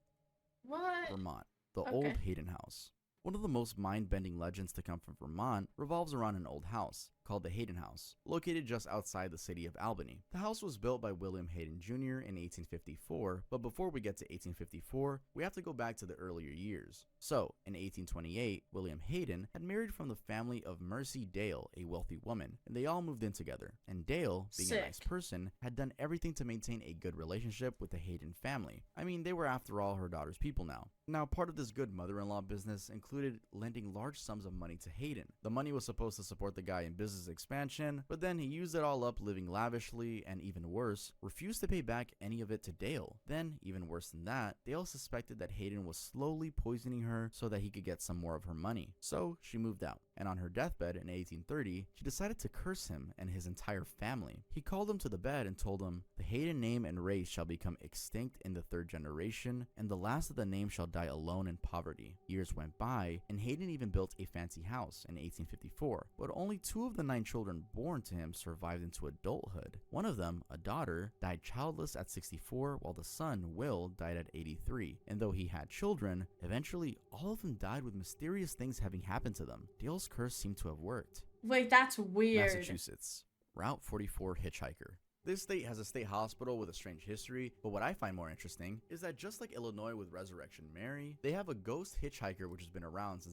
What? Vermont, the Okay. old Hayden House. One of the most mind-bending legends to come from Vermont revolves around an old house called the Hayden House, located just outside the city of Albany. The house was built by William Hayden Jr. in 1854, but before we get to 1854, we have to go back to the earlier years. So, in 1828, William Hayden had married from the family of Mercy Dale, a wealthy woman, and they all moved in together. And Dale, being a nice Sick. person, had done everything to maintain a good relationship with the Hayden family. I mean, they were after all her daughter's people now. Now, part of this good mother-in-law business included lending large sums of money to Hayden. The money was supposed to support the guy in business expansion, but then he used it all up living lavishly, and even worse, refused to pay back any of it to Dale. Then, even worse than that, Dale suspected that Hayden was slowly poisoning her so that he could get some more of her money. So, she moved out, and on her deathbed in 1830, she decided to curse him and his entire family. He called him to the bed and told him, "The Hayden name and race shall become extinct in the 3rd generation, and the last of the name shall die alone in poverty." Years went by, and Hayden even built a fancy house in 1854, but only 2 of the 9 children born to him survived into adulthood. One of them, a daughter, died childless at 64, while the son, Will, died at 83. And though he had children, eventually all of them died with mysterious things having happened to them. Dale's curse seemed to have worked. Wait, that's weird. Massachusetts, Route 44 hitchhiker. This state has a state hospital with a strange history, but what I find more interesting is that just like Illinois with Resurrection Mary, they have a ghost hitchhiker which has been around since